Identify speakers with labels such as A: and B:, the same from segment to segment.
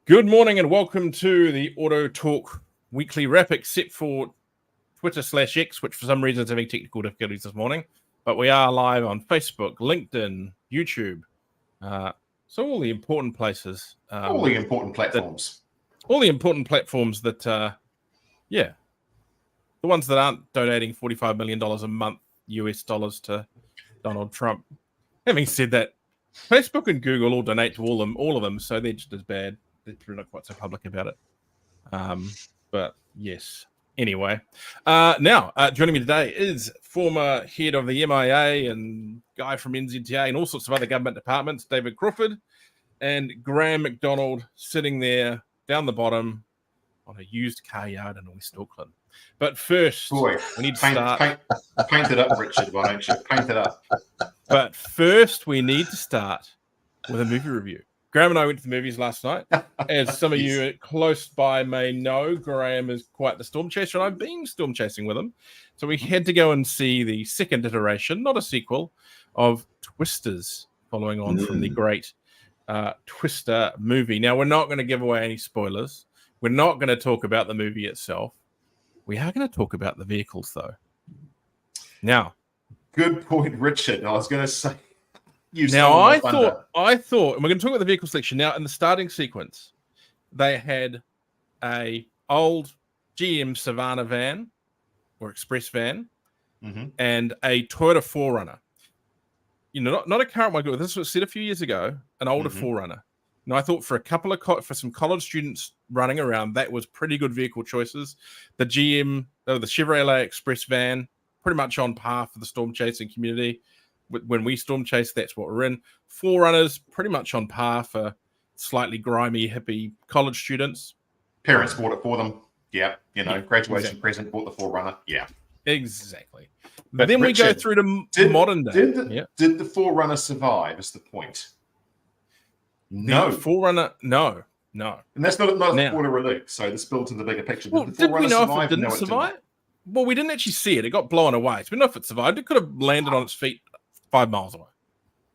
A: Good morning and welcome to the AutoTalk weekly wrap, except for Twitter/X, which for some reason is having technical difficulties this morning. But we are live on Facebook, LinkedIn, YouTube. So all the important places.
B: All the important platforms.
A: All the important platforms that, the ones that aren't donating $45 million a month US dollars to Donald Trump. Having said that, Facebook and Google all donate to all of them, so they're just as bad. They're not quite so public about it. But yes. Anyway, now joining me today is former head of the MIA and guy from NZTA and all sorts of other government departments, David Crawford, and Graham McDonald sitting there down the bottom on a used car yard in West Auckland. But first, we need to start.
B: Paint it up, Richard. Why don't you paint it up?
A: But first, we need to start with a movie review. Graham and I went to the movies last night. As some of you close by may know, Graham is quite the storm chaser, and I've been storm chasing with him. So we had to go and see the second iteration, not a sequel, of Twisters, following on from the great Twister movie. Now, we're not going to give away any spoilers. We're not going to talk about the movie itself. We are going to talk about the vehicles, though. Now.
B: Good point, Richard. I was going to say.
A: I thought, and we're going to talk about the vehicle selection now. In the starting sequence, they had a old GM Savannah van or express van and a Toyota 4Runner. You know, not a current one. This was set a few years ago, an older 4Runner. Now, I thought for some college students running around, that was pretty good vehicle choices. The Chevrolet Express van, pretty much on par for the storm chasing community. When we storm chase, that's what we're in. 4Runners, pretty much on par for slightly grimy, hippie college students.
B: Parents bought it for them. Yeah. Graduation present, bought the 4Runner. Yeah.
A: Exactly. But then Richard, we go through to modern day.
B: Did the 4Runner survive is the point? No.
A: The 4Runner, no.
B: And that's not a spoiler alert, so this builds in the bigger picture.
A: Well, did we know if it didn't survive? Well, we didn't actually see it. It got blown away. So we don't know if it survived. It could have landed on its feet 5 miles away.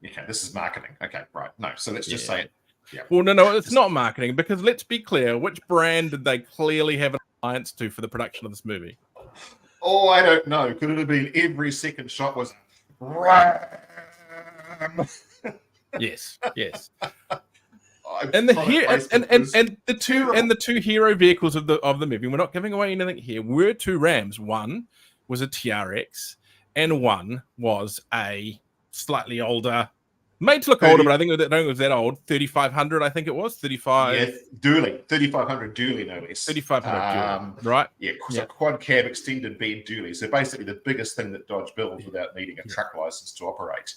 B: Okay, this is marketing. Okay, right. No, so let's just say it. Yeah.
A: Well, no, it's not marketing because let's be clear. Which brand did they clearly have an alliance to for the production of this movie?
B: Oh, I don't know. Could it have been every second shot was Ram?
A: Yes. And the two hero vehicles of the movie. We're not giving away anything here. Were two Rams. One was a TRX, and one was a slightly older, made to look older, but I think it was that old. 3500, I think it was 35.
B: Yeah, dually 3500 dually, no less.
A: 3500 dually, right?
B: Yeah, so quad cab extended bed dually. So basically, the biggest thing that Dodge builds without needing a truck license to operate.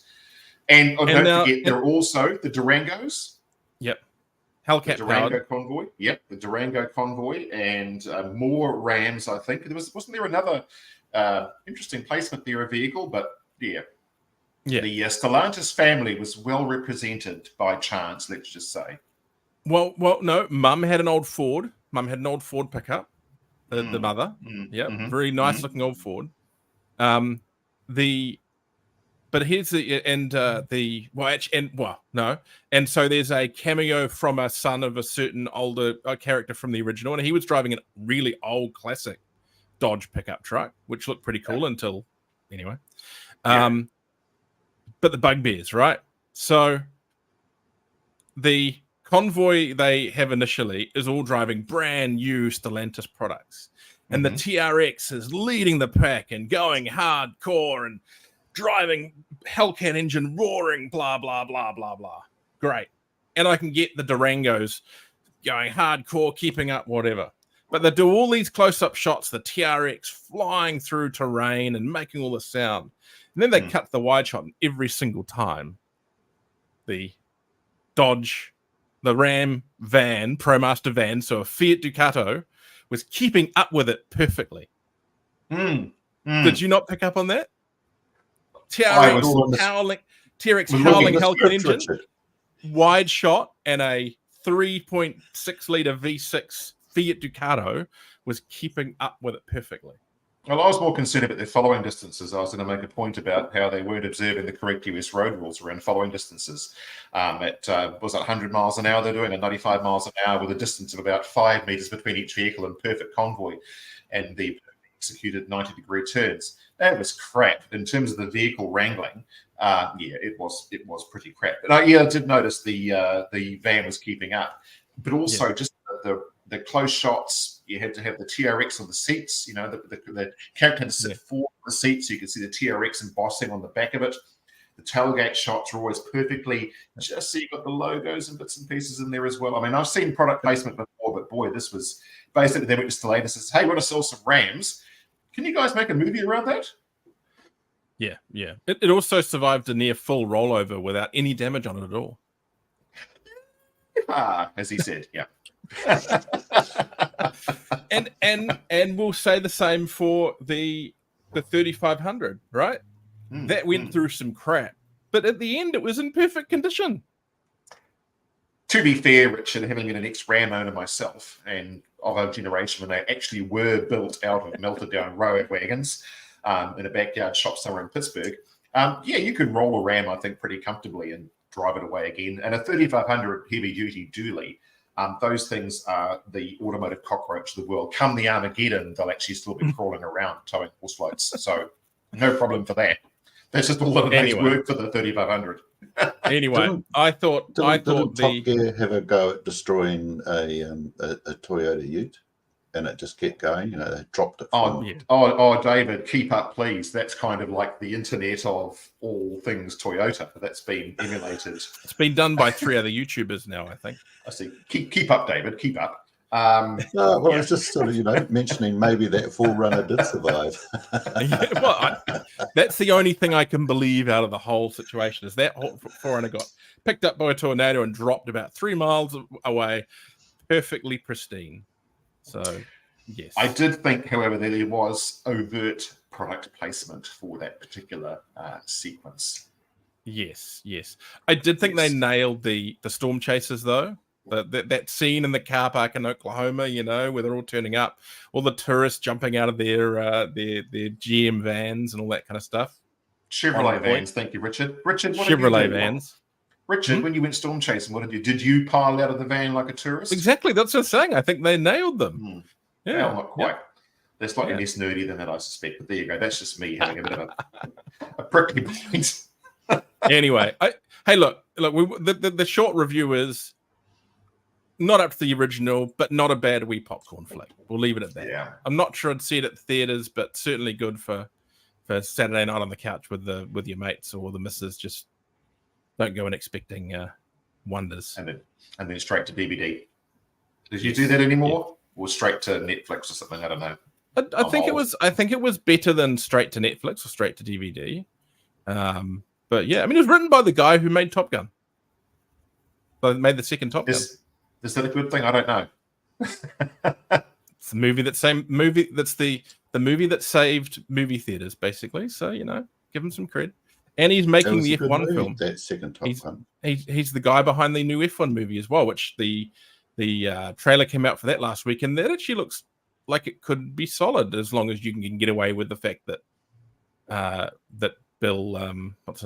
B: And don't forget, there are also the Durangos.
A: Yep. Hellcat
B: the Durango convoy. Yep, the Durango convoy, and more Rams. I think wasn't there another interesting placement there, a vehicle, but yeah. The Stellantis family was well represented by chance. Let's just say.
A: Well, no. Mum had an old Ford. Mum had an old Ford pickup. The mother. Very nice looking old Ford. But here's and so there's a cameo from a son of a certain older character from the original, and he was driving a really old classic Dodge pickup truck, which looked pretty cool until anyway. But the bugbears, right? So the convoy they have initially is all driving brand new Stellantis products, and the TRX is leading the pack and going hardcore and driving Hellcat engine roaring, blah, blah, blah, blah, blah. Great. And I can get the Durangos going hardcore, keeping up, whatever. But they do all these close-up shots, the TRX flying through terrain and making all the sound. And then they cut the wide shot, and every single time the Dodge, the Ram van, ProMaster van, so a Fiat Ducato, was keeping up with it perfectly. Did you not pick up on that? TRX howling Hellcat engine, wide shot, and a 3.6 liter V6 Fiat Ducato was keeping up with it perfectly.
B: Well, I was more concerned about their following distances. I was going to make a point about how they weren't observing the correct US road rules around following distances. Was it 100 miles an hour they're doing, and 95 miles an hour with a distance of about 5 meters between each vehicle in perfect convoy, and the executed 90-degree turns. That was crap in terms of the vehicle wrangling. It was pretty crap. But I did notice the van was keeping up, but also just the close shots. You had to have the TRX on the seats. You know, the character had to sit forward on the seat so you could see the TRX embossing on the back of it. The tailgate shots are always perfectly, just so you got the logos and bits and pieces in there as well. I mean, I've seen product placement before, but boy, this was basically they went to Stellantis and says, "Hey, we want to sell some Rams. Can you guys make a movie around that?"
A: Yeah. It also survived a near full rollover without any damage on it at all.
B: As he said, yeah.
A: and we'll say the same for the 3500, right? That went through some crap, but at the end it was in perfect condition.
B: To be fair, Richard, having been an ex-Ram owner myself and of a generation when they actually were built out of melted down road wagons in a backyard shop somewhere in Pittsburgh, you can roll a Ram, I think, pretty comfortably and drive it away again. And a 3500 heavy-duty dually, those things are the automotive cockroach of the world. Come the Armageddon, they'll actually still be crawling around towing horse floats. So no problem for that. That's just all that makes work for the 3500.
A: Anyway, I thought
C: Top Gear have a go at destroying a Toyota Ute, and it just kept going. You know, they dropped it.
B: David, keep up, please. That's kind of like the internet of all things Toyota. That's been emulated.
A: It's been done by 3 other YouTubers now, I think.
B: I see. Keep up, David. Keep up.
C: I was just sort of, mentioning maybe that Forerunner did survive.
A: That's the only thing I can believe out of the whole situation is that Forerunner got picked up by a tornado and dropped about 3 miles away, perfectly pristine. So, yes.
B: I did think, however, that there was overt product placement for that particular sequence.
A: Yes. I did think they nailed the storm chasers, though. That scene in the car park in Oklahoma, where they're all turning up, all the tourists jumping out of their GM vans and all that kind of stuff.
B: Chevrolet vans, thank you, Richard. Richard, what
A: Chevrolet vans.
B: Richard, when you went storm chasing, what did you do? Did you pile out of the van like a tourist?
A: Exactly, that's what I'm saying. I think they nailed them.
B: Yeah, well, not quite. Yep. They're slightly less nerdy than that, I suspect. But there you go. That's just me having a bit of a prickly point.
A: Anyway, look. The short review is not up to the original, but not a bad wee popcorn flick. We'll leave it at that.
B: Yeah.
A: I'm not sure I'd see it at theaters, but certainly good for Saturday night on the couch with your mates or the missus. Just don't go in expecting wonders.
B: And then straight to DVD. Did you do that anymore? Or straight to Netflix or something? I don't know.
A: I think it was better than straight to Netflix or straight to DVD. But yeah, I mean, it was written by the guy who made Top Gun. So made the second Top Gun.
B: Is that a good thing? I don't know.
A: It's the movie that's the movie that saved movie theaters, basically. So give him some credit. And he's making the F1 film.
C: That second Top Gun.
A: He's the guy behind the new F1 movie as well, which the trailer came out for that last week, and that actually looks like it could be solid as long as you can get away with the fact that that Bill what's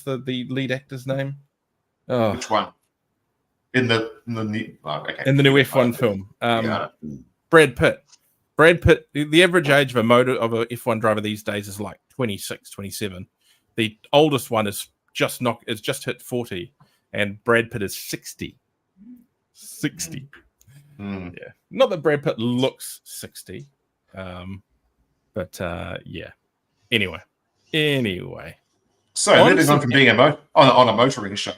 A: the lead actor's name? Oh.
B: Which one? In the new
A: F1 film. Brad Pitt. The average age of a F1 driver these days is like 26, 27. The oldest one is just hit 40, and Brad Pitt is 60. 60. Yeah. Not that Brad Pitt looks 60. But yeah. Anyway.
B: So moving on from being on a motoring show.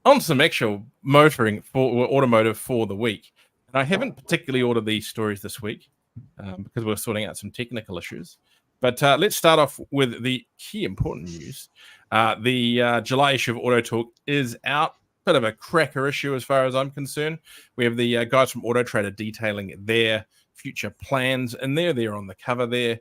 A: On some actual motoring for automotive for the week. And I haven't particularly ordered these stories this week because we're sorting out some technical issues. But let's start off with the key important news. The July issue of AutoTalk is out. Bit of a cracker issue as far as I'm concerned. We have the guys from Auto Trader detailing their future plans, and they're on the cover there,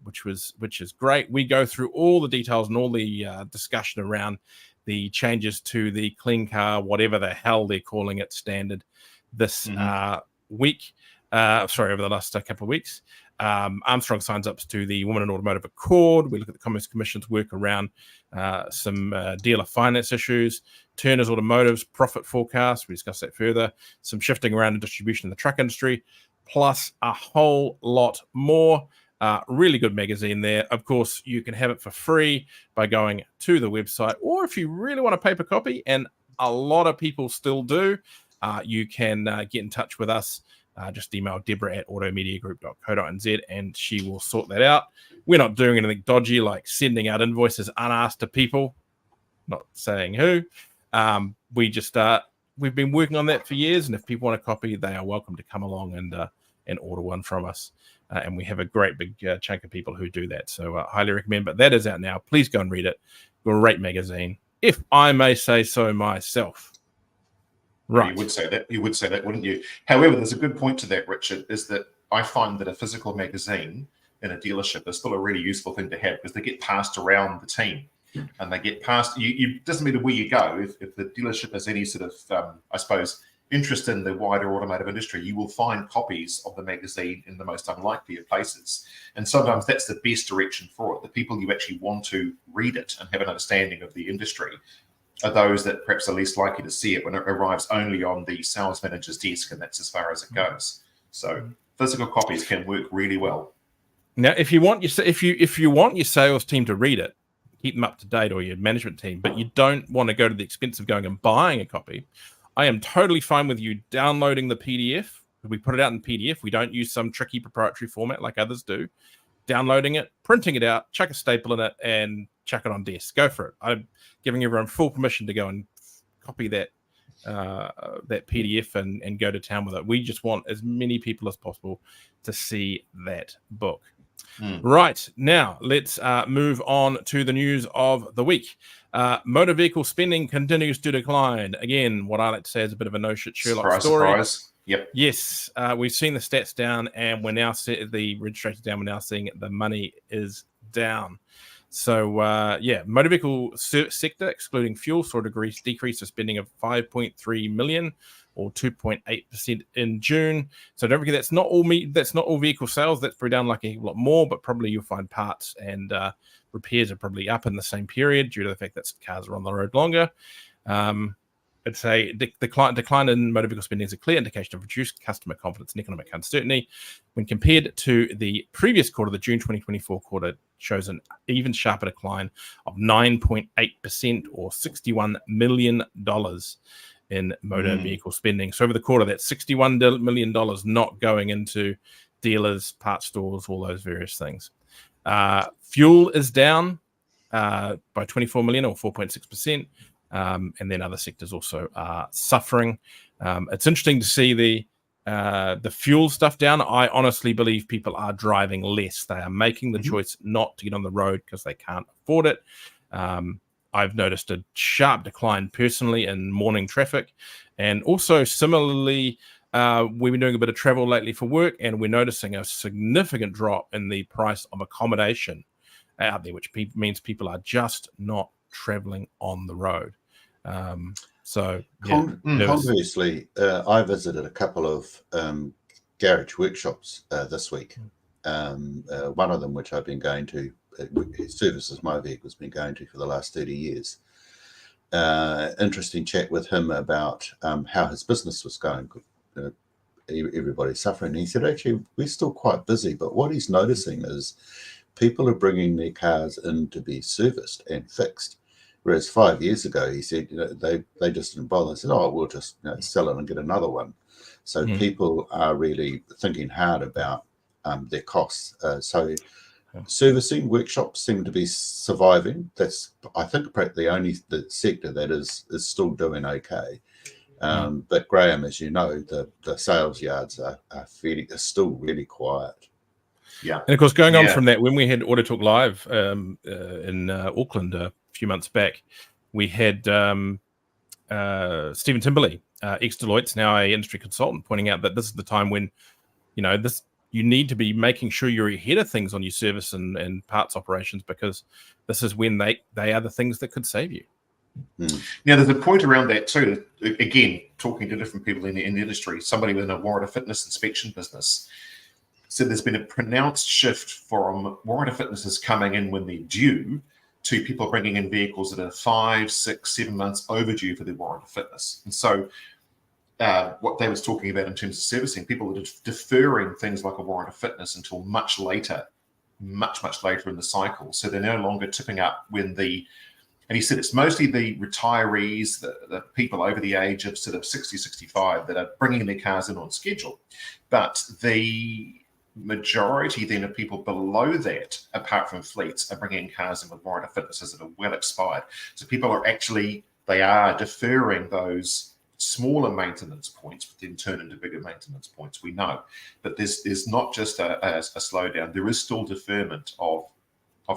A: which is great. We go through all the details and all the discussion around the changes to the clean car, whatever the hell they're calling it, standard this week. over the last couple of weeks. Armstrong signs up to the Women in Automotive Accord. We look at the Commerce Commission's work around some dealer finance issues. Turner's Automotive's profit forecast. We discussed that further. Some shifting around in distribution in the truck industry, plus a whole lot more. Really good magazine there. Of course, you can have it for free by going to the website, or if you really want a paper copy, and a lot of people still do, you can get in touch with us. Just email Deborah at automediagroup.co.nz and she will sort that out. We're not doing anything dodgy like sending out invoices unasked to people, not saying who. We've been working on that for years, and if people want a copy, they are welcome to come along and order one from us. And we have a great big chunk of people who do that. So highly recommend. But that is out now. Please go and read it. Great magazine, if I may say so myself. Right.
B: You would say that, wouldn't you? However, there's a good point to that, Richard, is that I find that a physical magazine in a dealership is still a really useful thing to have, because they get passed around the team, and they get passed. You doesn't matter where you go. If the dealership has any sort of, I suppose, interest in the wider automotive industry, you will find copies of the magazine in the most unlikely of places. And sometimes that's the best direction for it. The people you actually want to read it and have an understanding of the industry are those that perhaps are least likely to see it when it arrives only on the sales manager's desk, and that's as far as it goes. So physical copies can work really well.
A: Now, if you want your sales team to read it, keep them up to date, or your management team, but you don't want to go to the expense of going and buying a copy, I am totally fine with you downloading the PDF. We put it out in PDF. We don't use some tricky proprietary format like others do. Downloading it, printing it out, chuck a staple in it, and chuck it on desk. Go for it. I'm giving everyone full permission to go and copy that PDF and go to town with it. We just want as many people as possible to see that book. Right, now let's move on to the news of the week. Motor vehicle spending continues to decline. Again, what I like to say is a bit of a no-shit Sherlock story.
B: Surprise. Yep.
A: Yes, we've seen the stats down, and we're now the registrations down. We're now seeing the money is down. So, motor vehicle sector, excluding fuel, saw a decrease of spending of 5.3 million, or 2.8% in June. So don't forget, that's not all vehicle sales. That's probably down like a lot more, but probably you'll find parts and repairs are probably up in the same period due to the fact that cars are on the road longer. I'd say decline in motor vehicle spending is a clear indication of reduced customer confidence and economic uncertainty. When compared to the previous quarter, the June 2024 quarter shows an even sharper decline of 9.8%, or $61 million in motor vehicle spending. So over the quarter, that's $61 million not going into dealers, parts stores, all those various things. Fuel is down by 24 million, or 4.6%. And then other sectors also are suffering. It's interesting to see the fuel stuff down. I honestly believe people are driving less. They are making the choice not to get on the road because they can't afford it. I've noticed a sharp decline personally in morning traffic. And also similarly, we've been doing a bit of travel lately for work, and we're noticing a significant drop in the price of accommodation out there, which means people are just not traveling on the road.
C: Conversely, I visited a couple of garage workshops this week. One of them, which I've been going to, services my vehicle's been going to for the last 30 years. Interesting chat with him about how his business was going. Everybody's suffering. He said, actually, we're still quite busy, but what he's noticing is people are bringing their cars in to be serviced and fixed. Whereas 5 years ago, he said, they just didn't bother. They said, oh, we'll just sell it and get another one. So people are really thinking hard about their costs. Servicing workshops seem to be surviving. That's, I think, the only sector that is still doing okay. But Graham, as you know, the sales yards are still really quiet.
A: Yeah, and of course, going on from that, when we had AutoTalk Live in Auckland a few months back, we had Stephen Timberley, ex-Deloitte's, now an industry consultant, pointing out that this is the time when, you need to be making sure you're ahead of things on your service and parts operations, because this is when they are the things that could save you.
B: Now, there's a point around that too. Again, talking to different people in the industry, somebody within a warrant of fitness inspection business said there's been a pronounced shift from warrant of fitnesses coming in when they're due to people bringing in vehicles that are 5, 6, 7 months overdue for their warrant of fitness. And so what they was talking about in terms of servicing, people are deferring things like a warrant of fitness until much later, much later in the cycle. So they're no longer tipping up when and he said it's mostly the retirees, the people over the age of sort of 60, 65 that are bringing their cars in on schedule. But the majority then of people below that, apart from fleets, are bringing cars in with warrant of fitnesses that are well expired. So people are they are deferring those smaller maintenance points, but then turn into bigger maintenance points, we know. But there's not just a slowdown. There is still deferment of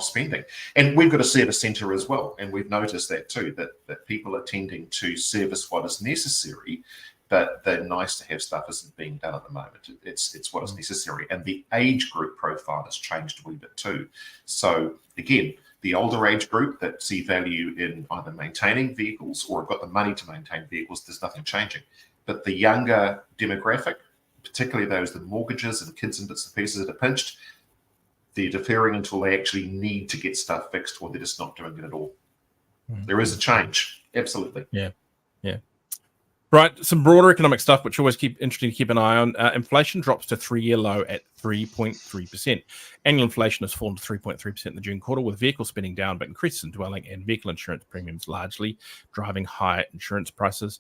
B: spending. And we've got a service centre as well. And we've noticed that too, that people are tending to service what is necessary, but the nice to have stuff isn't being done at the moment. It's what is necessary. And the age group profile has changed a wee bit too. So again, the older age group that see value in either maintaining vehicles or have got the money to maintain vehicles, there's nothing changing. But the younger demographic, particularly those with mortgages and kids and bits and pieces that are pinched, they're deferring until they actually need to get stuff fixed, or they're just not doing it at all. There is a change. Absolutely.
A: Yeah. Right, some broader economic stuff, which always interesting to keep an eye on. Inflation drops to 3-year low at 3.3%. Annual inflation has fallen to 3.3% in the June quarter, with vehicle spending down, but increases in dwelling and vehicle insurance premiums largely driving higher insurance prices.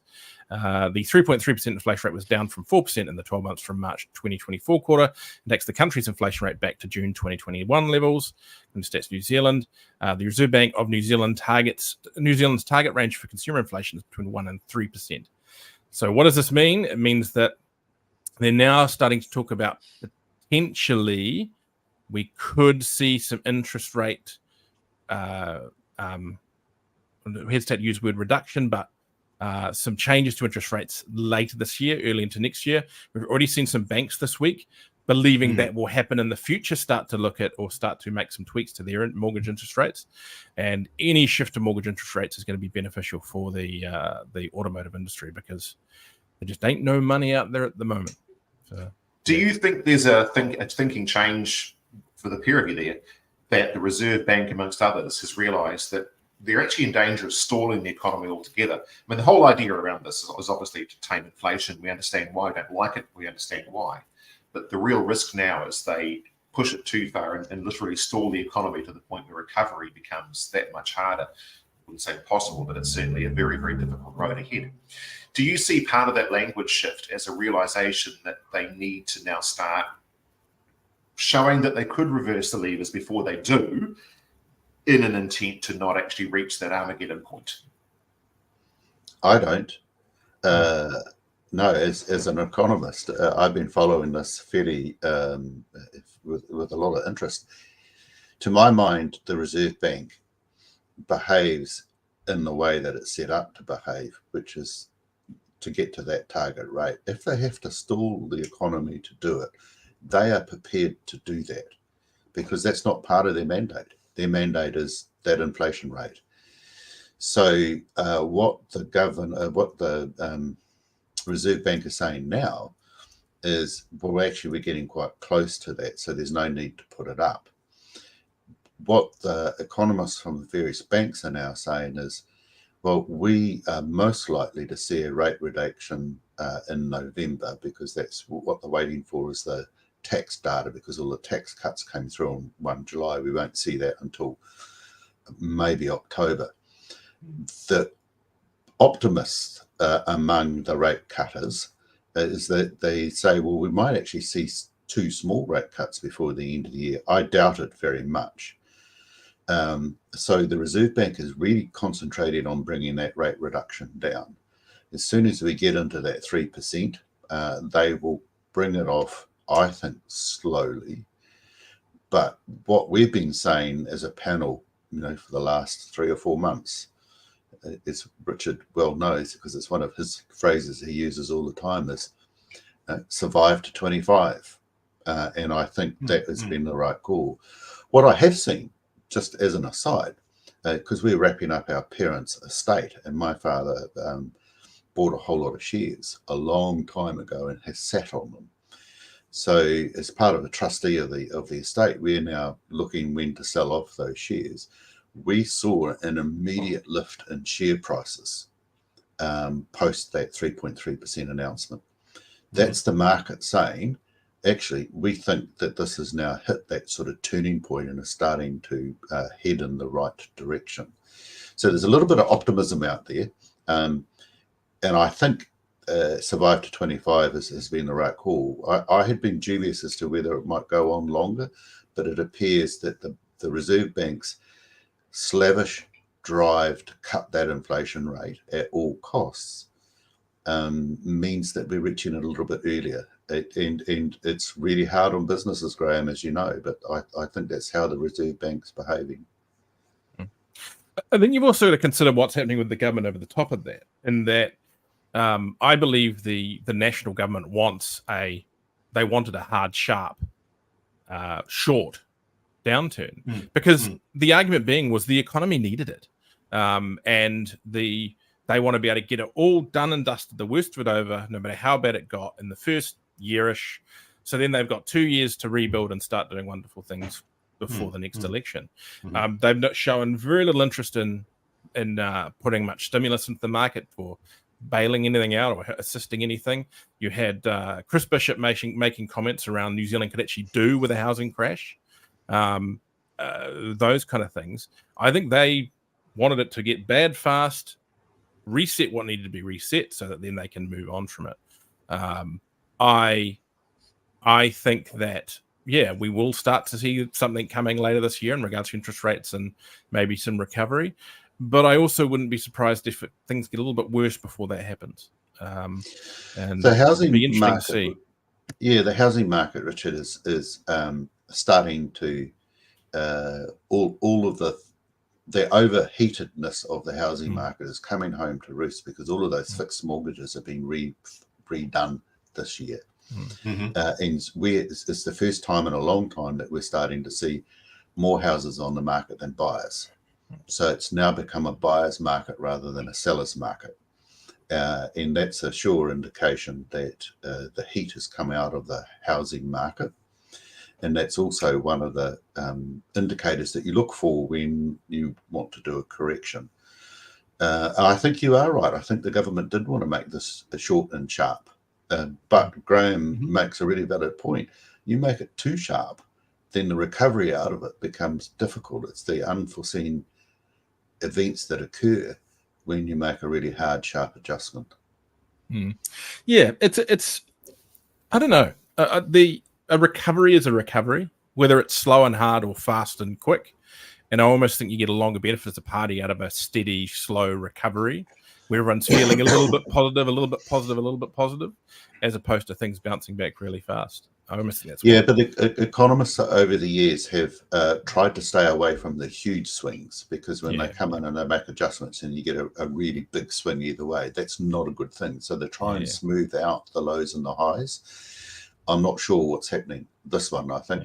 A: The 3.3% inflation rate was down from 4% in the 12 months from March 2024 quarter, and takes the country's inflation rate back to June 2021 levels. In Stats New Zealand, the Reserve Bank of New Zealand's target range for consumer inflation is between 1% and 3%. So what does this mean? It means that they're now starting to talk about potentially we could see some interest rate, hesitate to use the word reduction, but some changes to interest rates later this year, early into next year. We've already seen some banks this week believing that will happen in the future, start to look at or start to make some tweaks to their mortgage interest rates. And any shift to mortgage interest rates is going to be beneficial for the automotive industry, because there just ain't no money out there at the moment. So,
B: do you think there's a thinking change for the peer review there, that the Reserve Bank, amongst others, has realised that they're actually in danger of stalling the economy altogether? I mean, the whole idea around this is obviously to tame inflation. We understand why. We don't like it. We understand why. But the real risk now is they push it too far and literally stall the economy to the point where recovery becomes that much harder. I wouldn't say impossible, but it's certainly a very, very difficult road ahead. Do you see part of that language shift as a realization that they need to now start showing that they could reverse the levers before they do, in an intent to not actually reach that Armageddon point?
C: I don't. No, as an economist, I've been following this fairly with a lot of interest. To my mind, the Reserve Bank behaves in the way that it's set up to behave, which is to get to that target rate. If they have to stall the economy to do it, they are prepared to do that, because that's not part of their mandate. Their mandate is that inflation rate. So what the Reserve Bank is saying now is, well, actually we're getting quite close to that, so there's no need to put it up. What the economists from the various banks are now saying is, well, we are most likely to see a rate reduction in November, because that's what they're waiting for, is the tax data, because all the tax cuts came through on 1 July. We won't see that until maybe October. The optimists among the rate cutters is that they say, well, we might actually see 2 small rate cuts before the end of the year. I doubt it very much. So the Reserve Bank is really concentrated on bringing that rate reduction down. As soon as we get into that 3%, they will bring it off, I think, slowly. But what we've been saying as a panel, for the last 3 or 4 months, as Richard well knows, because it's one of his phrases he uses all the time, is survive to 25. And I think that has been the right call. What I have seen, just as an aside, because we were wrapping up our parents' estate, and my father bought a whole lot of shares a long time ago and has sat on them. So as part of a trustee of the estate, we're now looking when to sell off those shares. We saw an immediate lift in share prices post that 3.3% announcement. That's the market saying, actually, we think that this has now hit that sort of turning point and is starting to head in the right direction. So there's a little bit of optimism out there. And I think survive to 25 has been the right call. I had been dubious as to whether it might go on longer, but it appears that the Reserve Bank's slavish drive to cut that inflation rate at all costs means that we're reaching it a little bit earlier. And it's really hard on businesses, Graham, as you know, but I think that's how the Reserve Bank's behaving.
A: I think you've also got to consider what's happening with the government over the top of that, in that I believe the national government wanted a hard, sharp, short downturn, because the argument being was the economy needed it, and they want to be able to get it all done and dusted, the worst of it over, no matter how bad it got in the first yearish. So then they've got 2 years to rebuild and start doing wonderful things before the next election. They've not shown very little interest in putting much stimulus into the market for bailing anything out or assisting anything. You had Chris Bishop making comments around New Zealand could actually do with a housing crash, those kind of things. I think they wanted it to get bad fast, reset what needed to be reset, so that then they can move on from it. I think that, yeah, we will start to see something coming later this year in regards to interest rates and maybe some recovery. But I also wouldn't be surprised if things get a little bit worse before that happens. And
C: the housing
A: be interesting
C: market,
A: to see.
C: Yeah, the housing market, Richard, is starting to all of the overheatedness of the housing market is coming home to roost, because all of those fixed mortgages have been redone this year. And it's the first time in a long time that we're starting to see more houses on the market than buyers. So it's now become a buyer's market rather than a seller's market. And that's a sure indication that the heat has come out of the housing market. And that's also one of the indicators that you look for when you want to do a correction. I think you are right. I think the government did want to make this short and sharp. But Graham makes a really valid point. You make it too sharp, then the recovery out of it becomes difficult. It's the unforeseen events that occur when you make a really hard, sharp adjustment.
A: Yeah, it's I don't know. A recovery is a recovery, whether it's slow and hard or fast and quick. And I almost think you get a longer benefit as a party out of a steady, slow recovery, where everyone's feeling a little bit positive, a little bit positive, a little bit positive, as opposed to things bouncing back really fast. I almost think that's
C: but the economists over the years have tried to stay away from the huge swings, because when they come in and they make adjustments and you get a really big swing either way, that's not a good thing. So they try and smooth out the lows and the highs. I'm not sure what's happening this one. I think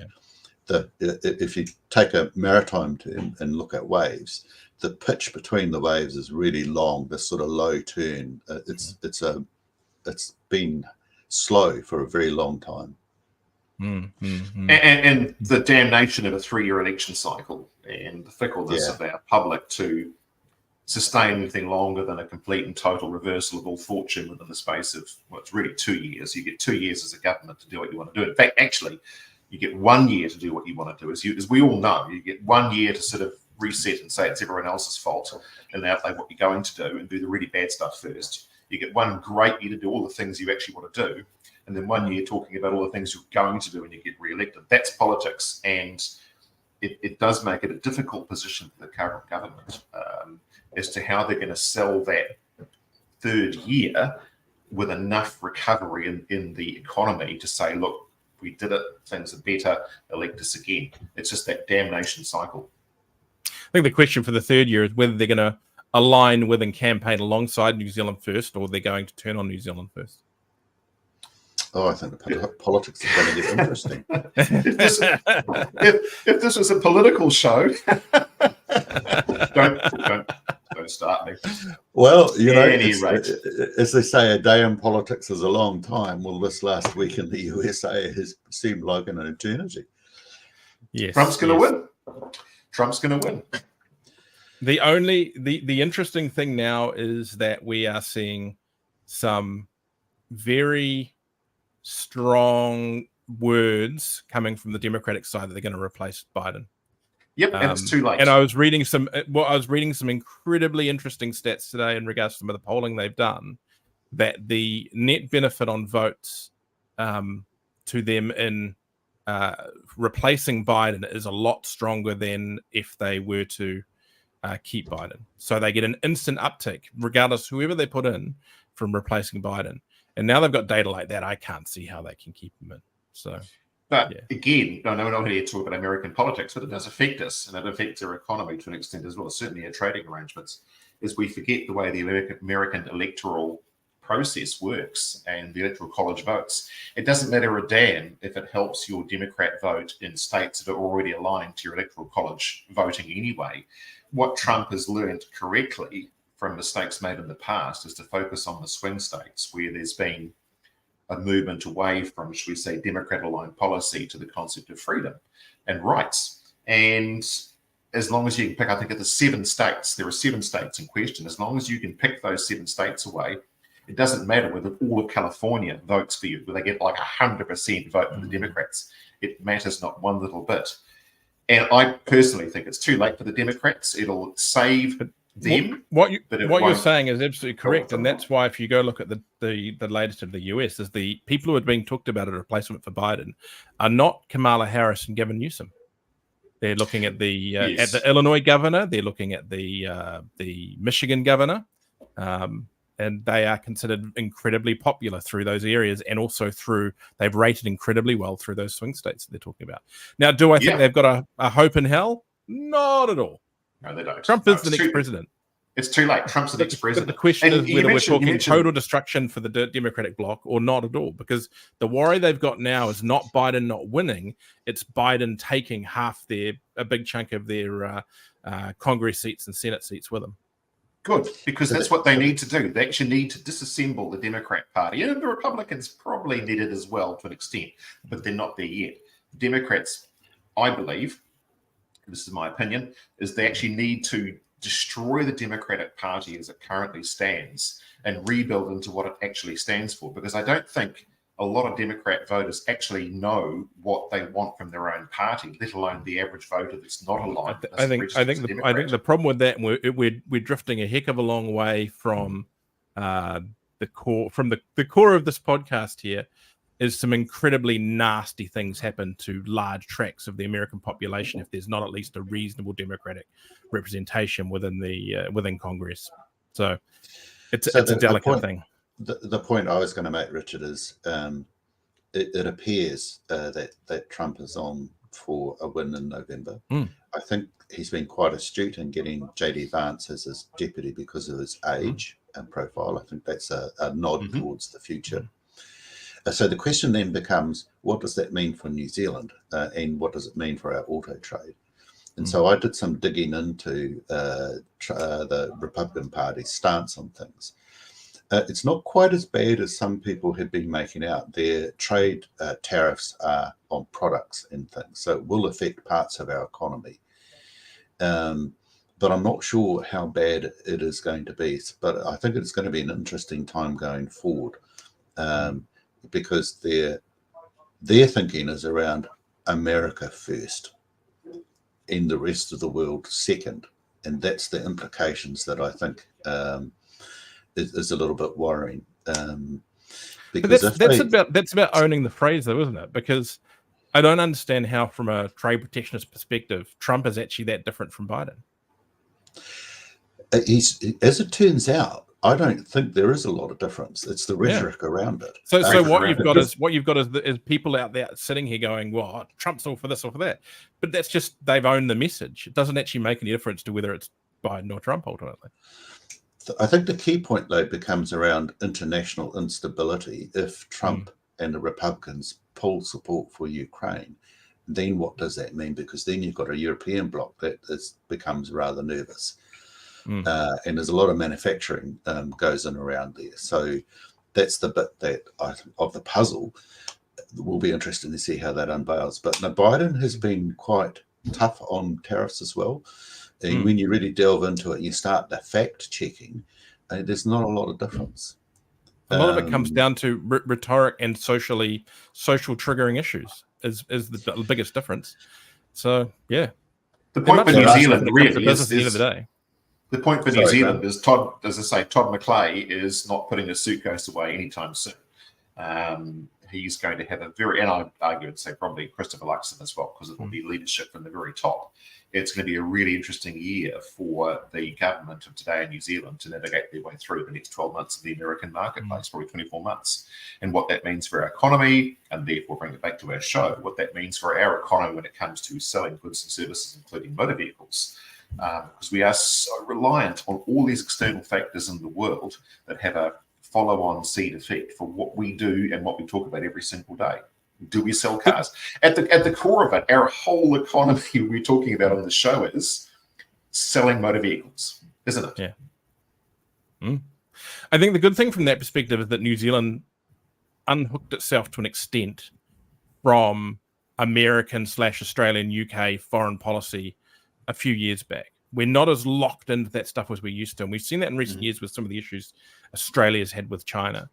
C: that if you take a maritime term and look at waves, the pitch between the waves is really long. This sort of low turn, it's been slow for a very long time.
B: And the damnation of a 3-year election cycle and the fickleness of our public to sustain anything longer than a complete and total reversal of all fortune within the space of, well, it's really 2 years. You get 2 years as a government to do what you want to do. In fact, actually, you get 1 year to do what you want to do. As we all know, you get 1 year to sort of reset and say it's everyone else's fault and outlay what you're going to do and do the really bad stuff first. You get 1 great year to do all the things you actually want to do, and then 1 year talking about all the things you're going to do when you get re-elected. That's politics, and it does make it a difficult position for the current government as to how they're going to sell that third year with enough recovery in the economy to say, look, we did it, things are better, elect us again. It's just that damnation cycle.
A: I think the question for the third year is whether they're going to align with and campaign alongside New Zealand First, or they're going to turn on New Zealand First.
C: Oh, I think the politics is going to get interesting.
B: if this was a political show, don't start me.
C: Well, you know,
B: Rate.
C: as they say, a day in politics is a long time. Well, this last week in the USA has seemed like an eternity.
B: Yes, Trump's going to win. Trump's going to win.
A: The interesting thing now is that we are seeing some very strong words coming from the Democratic side that they're going to replace Biden.
B: Yep, and it's too late.
A: And I was reading some incredibly interesting stats today in regards to some of the polling they've done, that the net benefit on votes to them in replacing Biden is a lot stronger than if they were to keep Biden. So they get an instant uptick, regardless whoever they put in, from replacing Biden. And now they've got data like that. I can't see how they can keep him in. So,
B: but again, I know we're not here to talk about American politics, but it does affect us, and it affects our economy to an extent as well. Certainly, our trading arrangements, as we forget the way the American electoral process works and the electoral college votes. It doesn't matter a damn if it helps your Democrat vote in states that are already aligned to your electoral college voting anyway. What Trump has learned correctly from mistakes made in the past is to focus on the swing states where there's been a movement away from, should we say, Democrat-aligned policy to the concept of freedom and rights. And as long as you can pick, I think, at the 7 states, there are 7 states in question. As long as you can pick those 7 states away, it doesn't matter whether all of California votes for you, whether they get like 100% vote for the Democrats. It matters not one little bit. And I personally think it's too late for the Democrats. It'll save them.
A: What you're saying is absolutely correct, and that's why if you go look at the latest of the US, is the people who are being talked about as a replacement for Biden are not Kamala Harris and Gavin Newsom. They're looking at the at the Illinois governor. They're looking at the Michigan governor, and they are considered incredibly popular through those areas, and also they've rated incredibly well through those swing states that they're talking about. Now, do I think they've got a hope in hell? Not at all.
B: No, they don't.
A: Trump is the next president.
B: It's too late. Trump's the next president.
A: But the question is whether we're talking total destruction for the Democratic bloc or not at all, because the worry they've got now is not Biden not winning, it's Biden taking a big chunk of their Congress seats and Senate seats with them.
B: Good, because that's what they need to do. They actually need to disassemble the Democrat Party. And the Republicans probably need it as well to an extent, but they're not there yet. The Democrats, I believe, this is my opinion, is they actually need to destroy the Democratic Party as it currently stands and rebuild into what it actually stands for. Because I don't think a lot of Democrat voters actually know what they want from their own party, let alone the average voter that's not aligned.
A: I think the problem with that, we're drifting a heck of a long way from the core. From the core of this podcast here is some incredibly nasty things happen to large tracts of the American population if there's not at least a reasonable Democratic representation within Congress. So it's a delicate thing.
C: The point I was going to make, Richard, is it appears that Trump is on for a win in November. I think he's been quite astute in getting J.D. Vance as his deputy because of his age and profile. I think that's a nod towards the future. So the question then becomes, what does that mean for New Zealand, and what does it mean for our auto trade? And so I did some digging into the Republican Party's stance on things. It's not quite as bad as some people have been making out. Their trade tariffs are on products and things, so it will affect parts of our economy. But I'm not sure how bad it is going to be. But I think it's going to be an interesting time going forward, because their thinking is around America first and the rest of the world second. And that's the implications that I think is a little bit worrying. Because
A: that's about owning the phrase, though, isn't it? Because I don't understand how, from a trade protectionist perspective, Trump is actually that different from Biden.
C: As it turns out, I don't think there is a lot of difference. It's the rhetoric around it.
A: So what you've got is people out there sitting here going, "Well, Trump's all for this or for that," but that's just they've owned the message. It doesn't actually make any difference to whether it's Biden or Trump ultimately.
C: I think the key point, though, becomes around international instability. If Trump and the Republicans pull support for Ukraine, then what does that mean? Because then you've got a European bloc that becomes rather nervous. And there's a lot of manufacturing goes in around there. So that's the bit of the puzzle. Will be interesting to see how that unveils. But now Biden has been quite tough on tariffs as well. And when you really delve into it, you start the fact checking, there's not a lot of difference.
A: A lot of it comes down to rhetoric and social triggering issues is the biggest difference. So yeah,
B: the point for New Zealand really is
A: at the end of the day.
B: The point for New Zealand is Todd McClay is not putting a suitcase away anytime soon. He's going to have and I argue and say probably Christopher Luxon as well, because it will be leadership from the very top. It's going to be a really interesting year for the government of today in New Zealand to navigate their way through the next 12 months of the American marketplace, probably 24 months, and what that means for our economy, and therefore bring it back to our show, what that means for our economy when it comes to selling goods and services, including motor vehicles. Because we are so reliant on all these external factors in the world that have a follow-on seed effect for what we do and what we talk about every single day. Do we sell cars? At the core of it, our whole economy we're talking about on the show is selling motor vehicles, isn't it?
A: Yeah. I think the good thing from that perspective is that New Zealand unhooked itself to an extent from American/Australian UK foreign policy a few years back. We're not as locked into that stuff as we used to. And we've seen that in recent years with some of the issues Australia's had with China.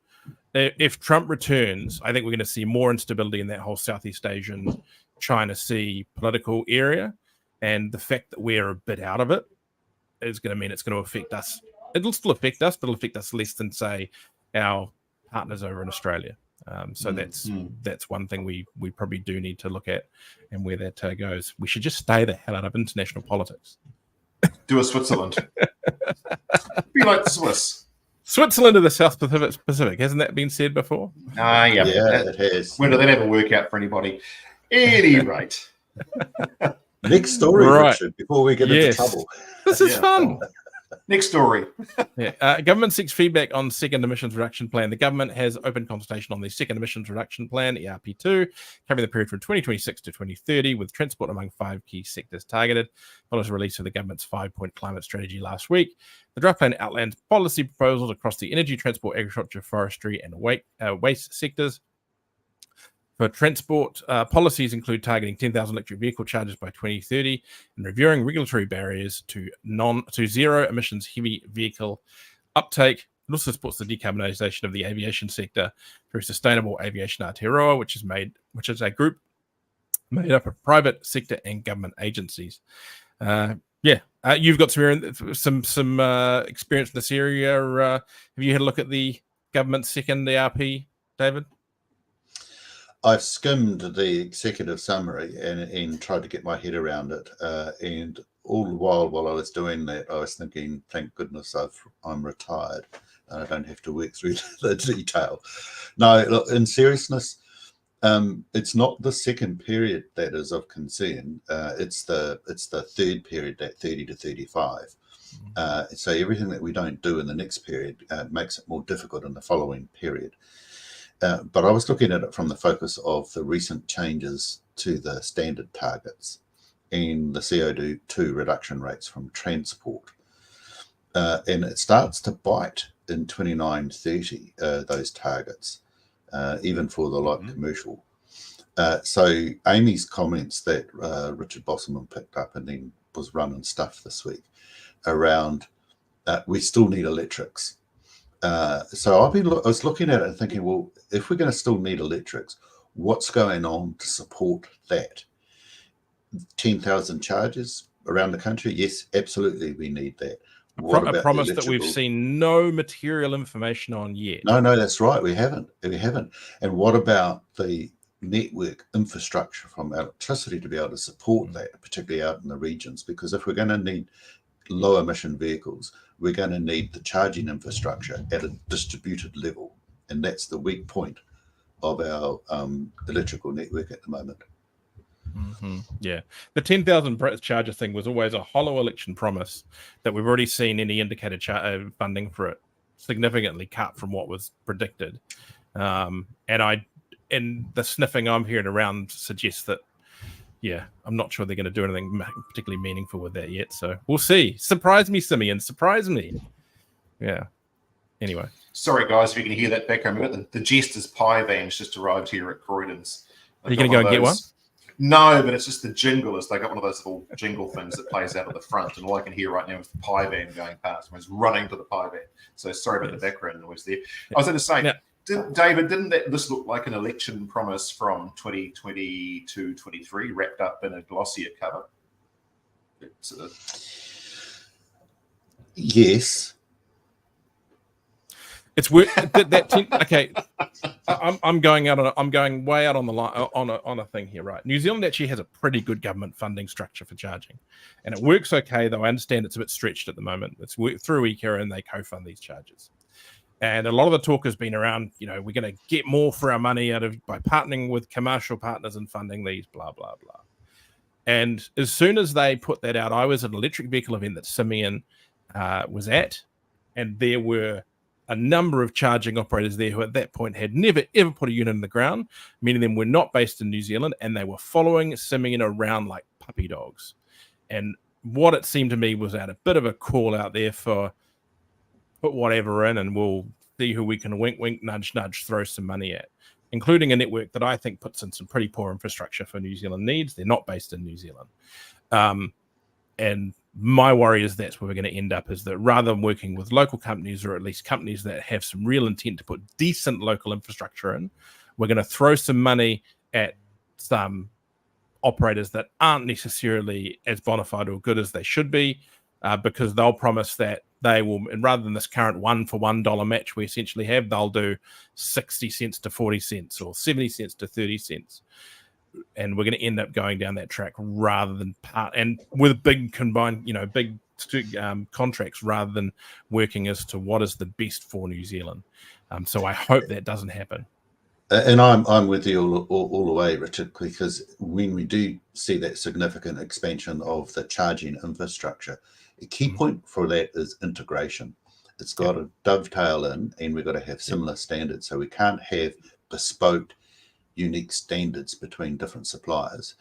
A: If Trump returns, I think we're going to see more instability in that whole Southeast Asian, China Sea political area. And the fact that we're a bit out of it is going to mean it's going to affect us. It'll still affect us, but it'll affect us less than, say, our partners over in Australia. So that's one thing we probably do need to look at, and where that goes. We should just stay the hell out of international politics.
B: Do a Switzerland. Be like the Swiss.
A: Switzerland of the South Pacific. Hasn't that been said before?
B: Yeah,
C: it has.
B: When did that ever work out for anybody? Any rate.
C: Next story,
A: right.
C: Richard, before we get into trouble.
A: This is fun.
B: Next story.
A: Government seeks feedback on second emissions reduction plan. The government has open consultation on the second emissions reduction plan, ERP2, covering the period from 2026 to 2030, with transport among 5 key sectors targeted. Follows the release of the government's 5-point climate strategy last week. The draft plan outlines policy proposals across the energy, transport, agriculture, forestry, and waste sectors. For transport, policies include targeting 10,000 electric vehicle chargers by 2030 and reviewing regulatory barriers to zero emissions heavy vehicle uptake. It also supports the decarbonisation of the aviation sector through Sustainable Aviation Aotearoa, which is a group made up of private sector and government agencies. You've got some experience in this area. Have you had a look at the government's second ERP, David?
C: I've skimmed the executive summary and tried to get my head around it. And all the while I was doing that, I was thinking, thank goodness I'm retired and I don't have to work through the detail. No, look, in seriousness, it's not the second period that is of concern. It's the third period, that 30 to 35. So everything that we don't do in the next period makes it more difficult in the following period. But I was looking at it from the focus of the recent changes to the standard targets and the CO2 reduction rates from transport. And it starts to bite in 29-30, those targets, even for the light commercial. So Amy's comments that Richard Bosselman picked up and then was running stuff this week around we still need electrics. So I was looking at it and thinking, well, if we're going to still need electrics, what's going on to support that? 10,000 charges around the country? Yes, absolutely, we need that.
A: A promise that we've seen no material information on yet.
C: No, that's right. We haven't. And what about the network infrastructure from electricity to be able to support that, particularly out in the regions? Because if we're going to need low emission vehicles, we're going to need the charging infrastructure at a distributed level. And that's the weak point of our electrical network at the moment.
A: Yeah. The 10,000 charger thing was always a hollow election promise that we've already seen any indicated funding for it significantly cut from what was predicted. And the sniffing I'm hearing around suggests that yeah, I'm not sure they're going to do anything particularly meaningful with that yet. So we'll see. Surprise me, Simeon. Surprise me. Yeah. Anyway.
B: Sorry, guys, if you can hear that background. The Jester's Pie van's just arrived here at Croydon's.
A: Are you going to go and get one?
B: No, but it's just the jingle. They got one of those little jingle things that plays out of the front, and all I can hear right now is the pie van going past. I was running to the pie van. So sorry about the background noise there. I was going to say, David, didn't this look like an election promise from 2022-23 wrapped up in a glossier cover?
C: Yes.
A: It's weird. Okay, I'm going out on. I'm going way out on the line on a thing here, right? New Zealand actually has a pretty good government funding structure for charging, and it works okay. Though I understand it's a bit stretched at the moment. It's through ECA, and they co-fund these charges. And a lot of the talk has been around, we're going to get more for our money by partnering with commercial partners and funding these, blah blah blah. And as soon as they put that out, I was at an electric vehicle event that Simeon was at, and there were a number of charging operators there who at that point had never, ever put a unit in the ground, many of them were not based in New Zealand, and they were following Simeon around like puppy dogs. And what it seemed to me was a bit of a call out there for put whatever in and we'll see who we can wink, wink, nudge, nudge, throw some money at, including a network that I think puts in some pretty poor infrastructure for New Zealand needs. They're not based in New Zealand. And my worry is that's where we're going to end up, is that rather than working with local companies, or at least companies that have some real intent to put decent local infrastructure in, we're going to throw some money at some operators that aren't necessarily as bona fide or good as they should be, because they'll promise that they will, and rather than this current $1 match we essentially have, they'll do 60 cents to 40 cents or 70 cents to 30 cents. And we're going to end up going down that track rather than and with big combined, big contracts, rather than working as to what is the best for New Zealand. So I hope that doesn't happen.
C: And I'm with you all the way, Richard, because when we do see that significant expansion of the charging infrastructure, a key point for that is integration. It's got to dovetail in, and we've got to have similar standards. So we can't have bespoke, unique standards between different suppliers.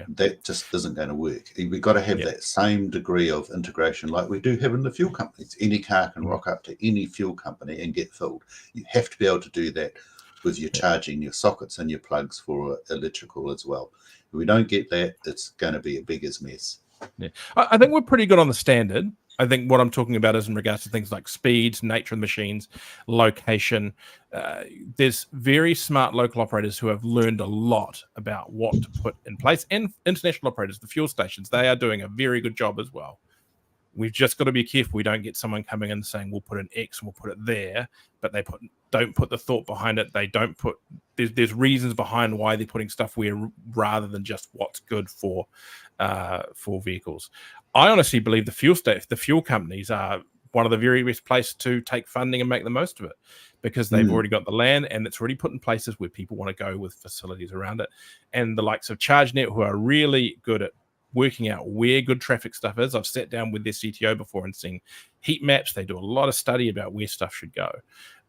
C: That just isn't going to work. We've got to have that same degree of integration like we do have in the fuel companies. Any car can rock up to any fuel company and get filled. You have to be able to do that with your charging, your sockets and your plugs for electrical as well. If we don't get that, it's going to be a biggest mess.
A: I think we're pretty good on the standard. I think what I'm talking about is in regards to things like speeds, nature of the machines, location. There's very smart local operators who have learned a lot about what to put in place, and international operators, the fuel stations, they are doing a very good job as well. We've just got to be careful we don't get someone coming in saying we'll put an X and we'll put it there, but they don't put the thought behind it. They don't put there's reasons behind why they're putting stuff where, rather than just what's good for vehicles. I honestly believe the fuel companies are one of the very best places to take funding and make the most of it, because they've already got the land and it's already put in places where people want to go with facilities around it. And the likes of ChargeNet, who are really good at working out where good traffic stuff is. I've sat down with their CTO before and seen heat maps. They do a lot of study about where stuff should go.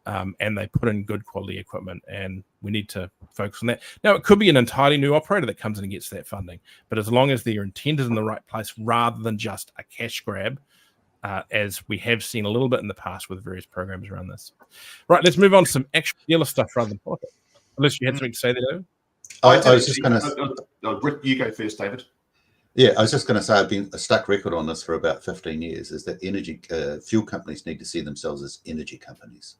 A: And they put in good quality equipment, and we need to focus on that. Now, it could be an entirely new operator that comes in and gets that funding, but as long as their intent is in the right place rather than just a cash grab, as we have seen a little bit in the past with various programs around this. Right, let's move on to some actual dealer stuff rather than politics. Unless you had something to say there, David?
C: I was just going to...
B: You go first, David.
C: Yeah, I was just going to say I've been a stuck record on this for about 15 years, is that fuel companies need to see themselves as energy companies.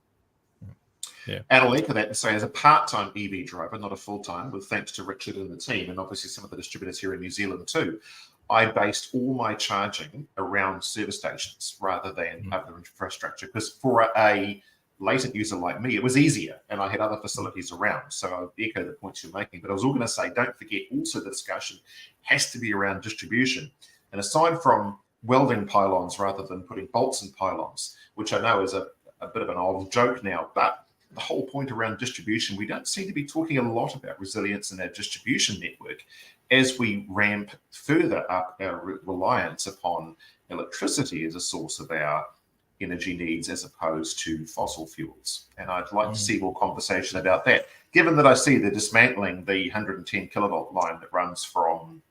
B: And I'll echo that and say, as a part-time EV driver, not a full-time, with thanks to Richard and the team, and obviously some of the distributors here in New Zealand too, I based all my charging around service stations rather than other infrastructure, because for a latent user like me, it was easier, and I had other facilities around. So I echo the points you're making, but I was all going to say, don't forget, also the discussion has to be around distribution. And aside from welding pylons rather than putting bolts in pylons, which I know is a bit of an old joke now, but the whole point around distribution, we don't seem to be talking a lot about resilience in our distribution network as we ramp further up our reliance upon electricity as a source of our energy needs as opposed to fossil fuels. And I'd like to see more conversation about that, given that I see they're dismantling the 110 kilovolt line that runs from,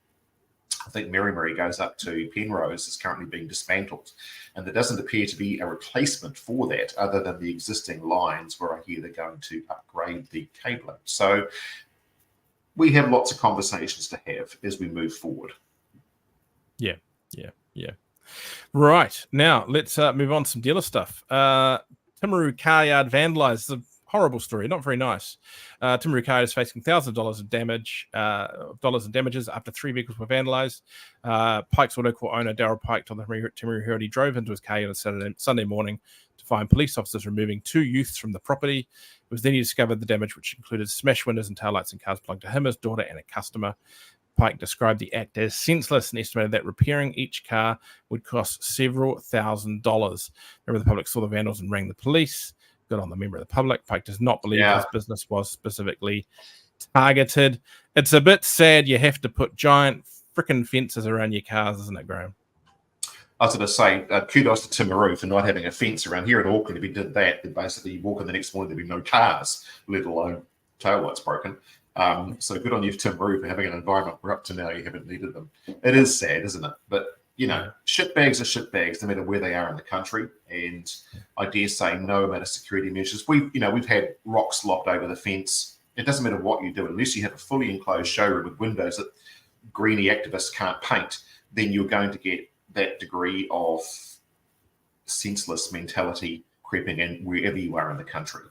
B: I think, Merry goes up to Penrose, is currently being dismantled. And there doesn't appear to be a replacement for that other than the existing lines, where I hear they're going to upgrade the cabling. So we have lots of conversations to have as we move forward.
A: Yeah. Right. Now, let's move on to some dealer stuff. Timaru car yard vandalized. It's a horrible story. Not very nice. Timaru car is facing $1,000 of damage, dollars in damages after 3 vehicles were vandalized. Pike's Auto Corp owner Daryl Pike told the Timaru Herald he drove into his car on Sunday morning to find police officers removing 2 youths from the property. It was then he discovered the damage, which included smashed windows and taillights and cars belonging to him, his daughter, and a customer. Pike described the act as senseless and estimated that repairing each car would cost several $1,000s. Member of the public saw the vandals and rang the police. Good on the member of the public. Pike does not believe his business was specifically targeted. It's a bit sad you have to put giant freaking fences around your cars, isn't it, Graham?
B: I was going to say, kudos to Timaru for not having a fence around here in Auckland. If he did that, then basically you walk in the next morning, there'd be no cars, let alone taillights broken. So good on you, Timaru, for having an environment where up to now you haven't needed them. It is sad, isn't it? But, you know, shitbags are shitbags no matter where they are in the country. And I dare say no amount of security measures. We've had rocks lopped over the fence. It doesn't matter what you do, unless you have a fully enclosed showroom with windows that greenie activists can't paint, then you're going to get that degree of senseless mentality creeping in wherever you are in the country.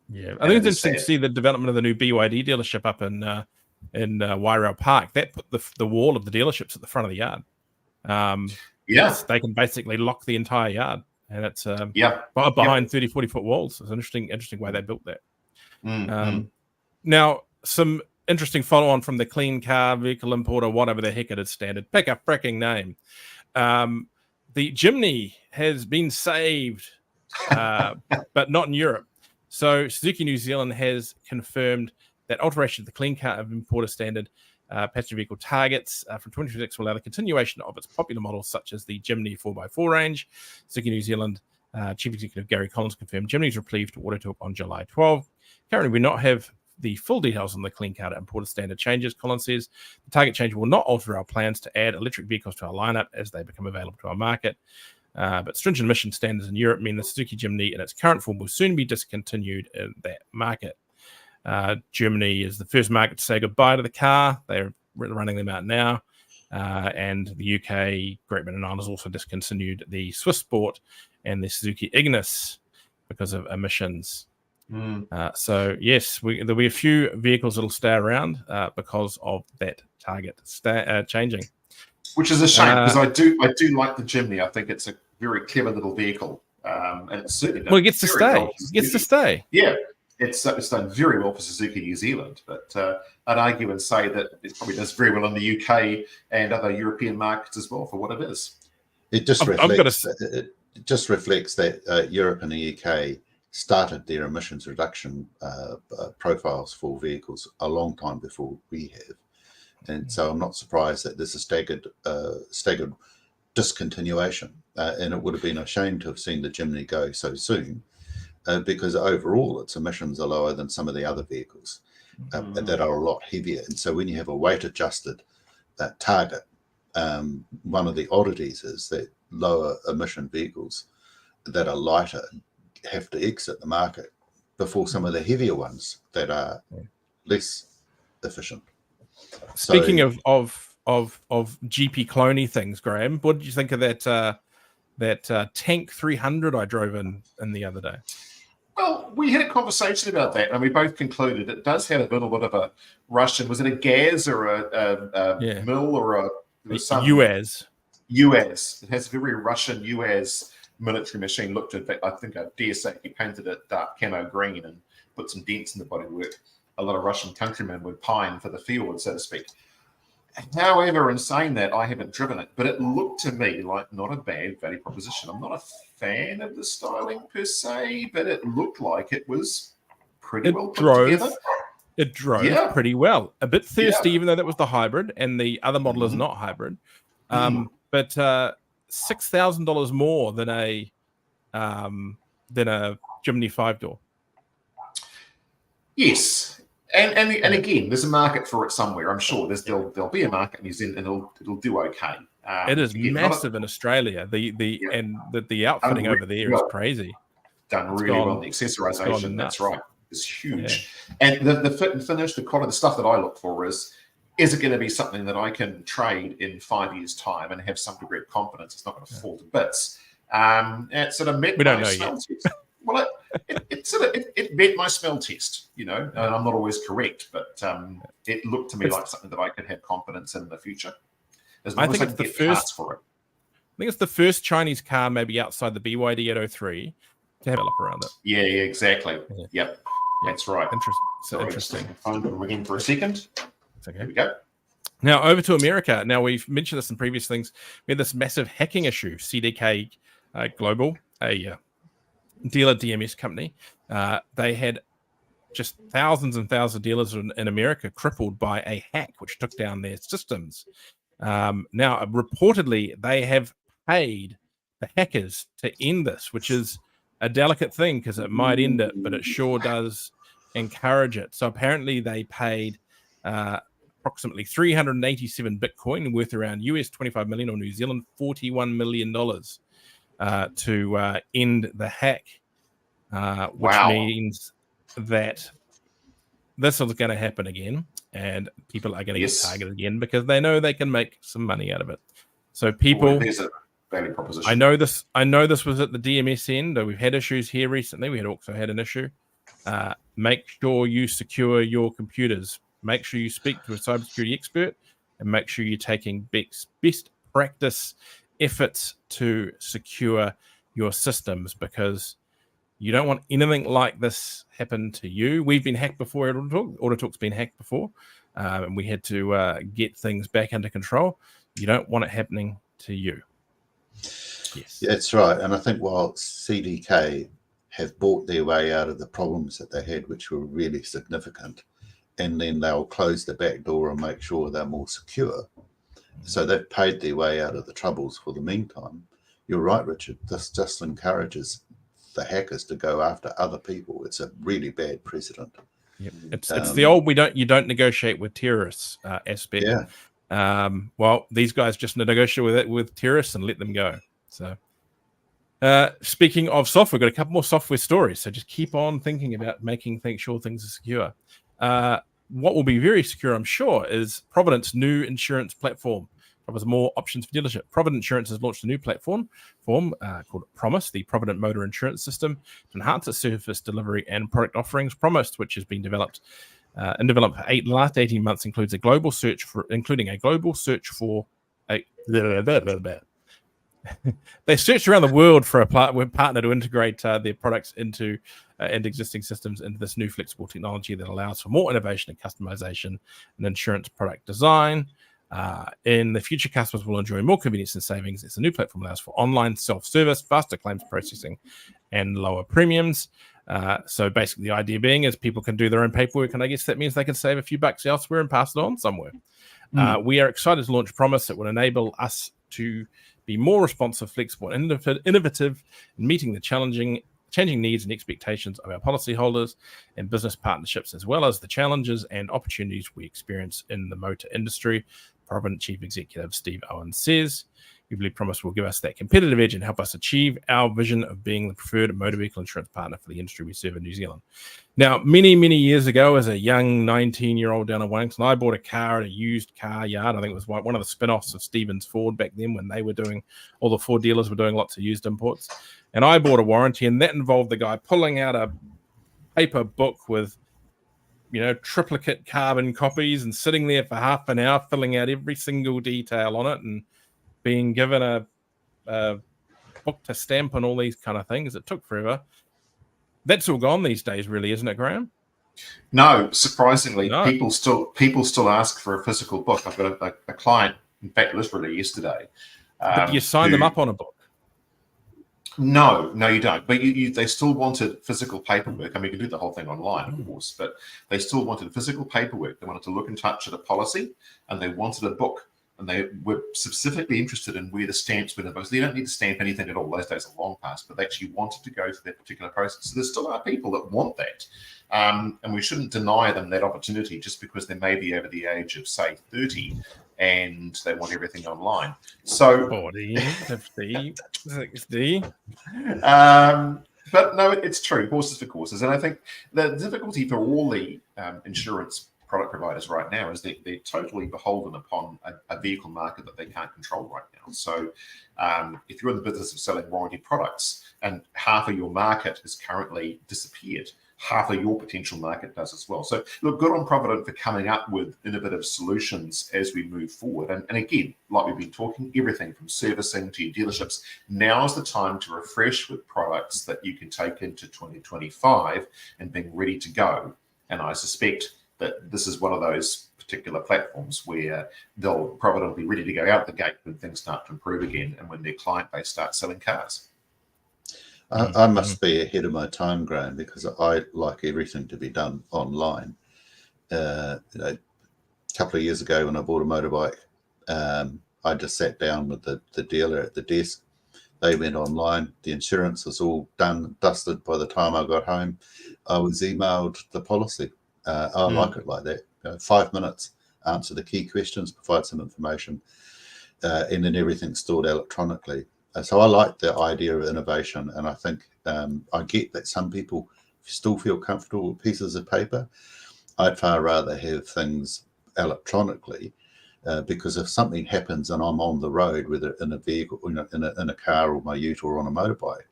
A: Yeah, I think it's interesting to see the development of the new BYD dealership up in Wairau Park. That put the wall of the dealerships at the front of the yard. They can basically lock the entire yard, and it's behind 30, 40-foot walls. It's an interesting way they built that. Now, some interesting follow-on from the Clean Car Vehicle Importer, whatever the heck it is standard. Pick a fricking name. The Jimny has been saved, but not in Europe. So Suzuki New Zealand has confirmed that alteration of the Clean Car Importer Standard passenger vehicle targets from 2026 will allow the continuation of its popular models such as the Jimny 4x4 range. Suzuki New Zealand Chief Executive Gary Collins confirmed Jimny's reprieve to AutoTalk on July 12. Currently, we not have the full details on the Clean Car Importer Standard changes. Collins says the target change will not alter our plans to add electric vehicles to our lineup as they become available to our market. But stringent emission standards in Europe mean the Suzuki Jimny in its current form will soon be discontinued in that market. Germany is the first market to say goodbye to the car. They're running them out now. And the UK, Great Britain and Ireland has also discontinued the Swiss Sport and the Suzuki Ignis because of emissions. So, yes, there'll be a few vehicles that will stay around because of that target changing.
B: Which is a shame, because I do like the Jimny. I think it's a very clever little vehicle, and it's certainly
A: it gets to stay. It gets to stay.
B: Yeah, it's done very well for Suzuki New Zealand, but I'd argue and say that it probably does very well in the UK and other European markets as well for what it is.
C: It just reflects that Europe and the UK started their emissions reduction profiles for vehicles a long time before we have. And so I'm not surprised that there's a staggered discontinuation. And it would have been a shame to have seen the Jimny go so soon because overall its emissions are lower than some of the other vehicles that are a lot heavier. And so when you have a weight-adjusted target, one of the oddities is that lower emission vehicles that are lighter have to exit the market before some of the heavier ones that are less efficient.
A: Speaking of GP cloney things, Graham, what did you think of that Tank 300 I drove in the other day?
B: Well, we had a conversation about that, and we both concluded it does have a little bit of a Russian. Was it a Gaz or a Mill or a
A: UAZ?
B: UAZ. It has a very Russian UAZ military machine. Looked at that. I think I dare say he painted it dark camo green and put some dents in the bodywork. A lot of Russian countrymen would pine for the field, so to speak. However, in saying that, I haven't driven it, but it looked to me like not a bad value proposition. I'm not a fan of the styling per se, but it looked like it was pretty well put together.
A: It drove pretty well. A bit thirsty, even though that was the hybrid, and the other model is not hybrid. But $6,000 more than a than a Jimny 5-door.
B: Yes. And again, there's a market for it somewhere. I'm sure there'll be a market in New Zealand, and it'll do okay.
A: It is massive in Australia. The outfitting over there is crazy.
B: Done really well. The accessorization, that's right, is huge. Yeah. And the fit and finish, the quality, the stuff that I look for is it going to be something that I can trade in 5 years' time and have some degree of confidence it's not going to fall to bits? It sort of met my smell test. Well, it met my smell test, and I'm not always correct, but it looked to me like something that I could have confidence in the future. As long as I can get parts for it.
A: I think it's the first Chinese car, maybe outside the BYD 803, to have a look around it.
B: Yeah, exactly. Yep. That's right.
A: Interesting.
B: Phone ringing for a second.
A: Okay.
B: Here we go.
A: Now over to America. Now we've mentioned this in previous things. We had this massive hacking issue. CDK Global, a dealer DMS company, they had just thousands and thousands of dealers in America crippled by a hack, which took down their systems. Now, reportedly, they have paid the hackers to end this, which is a delicate thing because it might end it, but it sure does encourage it. So apparently they paid approximately 387 Bitcoin, worth around US 25 million or New Zealand $41 million to end the hack, which means that this is going to happen again, and people are going to get targeted again because they know they can make some money out of it. So people,
B: there's a value proposition.
A: I know this was at the DMS end. We've had issues here recently. We had also had an issue. Make sure you secure your computers. Make sure you speak to a cybersecurity expert, and make sure you're taking best practice efforts to secure your systems, because you don't want anything like this happen to you. We've been hacked before at AutoTalk. AutoTalk's been hacked before, and we had to get things back under control. You don't want it happening to you. Yes,
C: that's right. And I think while CDK have bought their way out of the problems that they had, which were really significant, and then they'll close the back door and make sure they're more secure. So they've paid their way out of the troubles for the meantime. You're right, Richard. This just encourages the hackers to go after other people. It's a really bad precedent.
A: Yep. It's the old you don't negotiate with terrorists aspect.
C: Yeah.
A: Well, these guys just negotiate with terrorists and let them go. So speaking of software, we've got a couple more software stories. So just keep on thinking about making sure things are secure. What will be very secure, I'm sure, is Provident's new insurance platform. Offers more options for dealership. Provident Insurance has launched a new platform called Promise, the Provident Motor Insurance System, to enhance its service delivery and product offerings. Promise, which has been developed for the last 18 months, includes a global search for they searched around the world for a partner to integrate their products into and existing systems into this new flexible technology that allows for more innovation and customization and insurance product design. In the future, customers will enjoy more convenience and savings as the new platform allows for online self-service, faster claims processing, and lower premiums. So basically the idea being is people can do their own paperwork, and I guess that means they can save a few bucks elsewhere and pass it on somewhere. We are excited to launch Promise. It will enable us to be more responsive, flexible, and innovative in meeting the changing needs and expectations of our policyholders and business partnerships, as well as the challenges and opportunities we experience in the motor industry. Provident Chief Executive Steve Owen says, "We believe Promise will give us that competitive edge and help us achieve our vision of being the preferred motor vehicle insurance partner for the industry we serve in New Zealand." Now, many, many years ago, as a young 19-year-old down in Wellington, I bought a car at a used car yard. I think it was one of the spin-offs of Stevens Ford back then, when they were doing, all the Ford dealers were doing lots of used imports. And I bought a warranty, and that involved the guy pulling out a paper book with, triplicate carbon copies and sitting there for half an hour, filling out every single detail on it and being given a book to stamp and all these kind of things. It took forever. That's all gone these days, really, isn't it, Graham?
B: No, surprisingly, no. People still ask for a physical book. I've got a client, in fact, literally yesterday.
A: But you sign them up on a book?
B: No, you don't. But they still wanted physical paperwork. I mean, you can do the whole thing online, of course, but they still wanted physical paperwork. They wanted to look and touch at a policy, and they wanted a book and they were specifically interested in where the stamps went, because they don't need to stamp anything at all. Those days are long past, but they actually wanted to go through that particular process. So there still are people that want that, and we shouldn't deny them that opportunity just because they may be over the age of, say, 30 and they want everything online. So
A: 40, 50, 60.
B: But no, it's true. Horses for courses. And I think the difficulty for all the insurance product providers right now is that they're totally beholden upon a vehicle market that they can't control right now. So if you're in the business of selling warranty products and half of your market has currently disappeared, half of your potential market does as well. So look, good on Provident for coming up with innovative solutions as we move forward. And again, like we've been talking, everything from servicing to your dealerships, now's the time to refresh with products that you can take into 2025 and being ready to go. And I suspect that this is one of those particular platforms where they'll probably be ready to go out the gate when things start to improve again and when their client base starts selling cars.
C: I must be ahead of my time, Graham, because I like everything to be done online. A couple of years ago when I bought a motorbike, I just sat down with the dealer at the desk. They went online. The insurance was all done, dusted by the time I got home. I was emailed the policy. I like it like that. 5 minutes, answer the key questions, provide some information, and then everything's stored electronically. So I like the idea of innovation, and I think I get that some people still feel comfortable with pieces of paper. I'd far rather have things electronically, because if something happens and I'm on the road, whether in a vehicle, in a car or my ute or on a motorbike,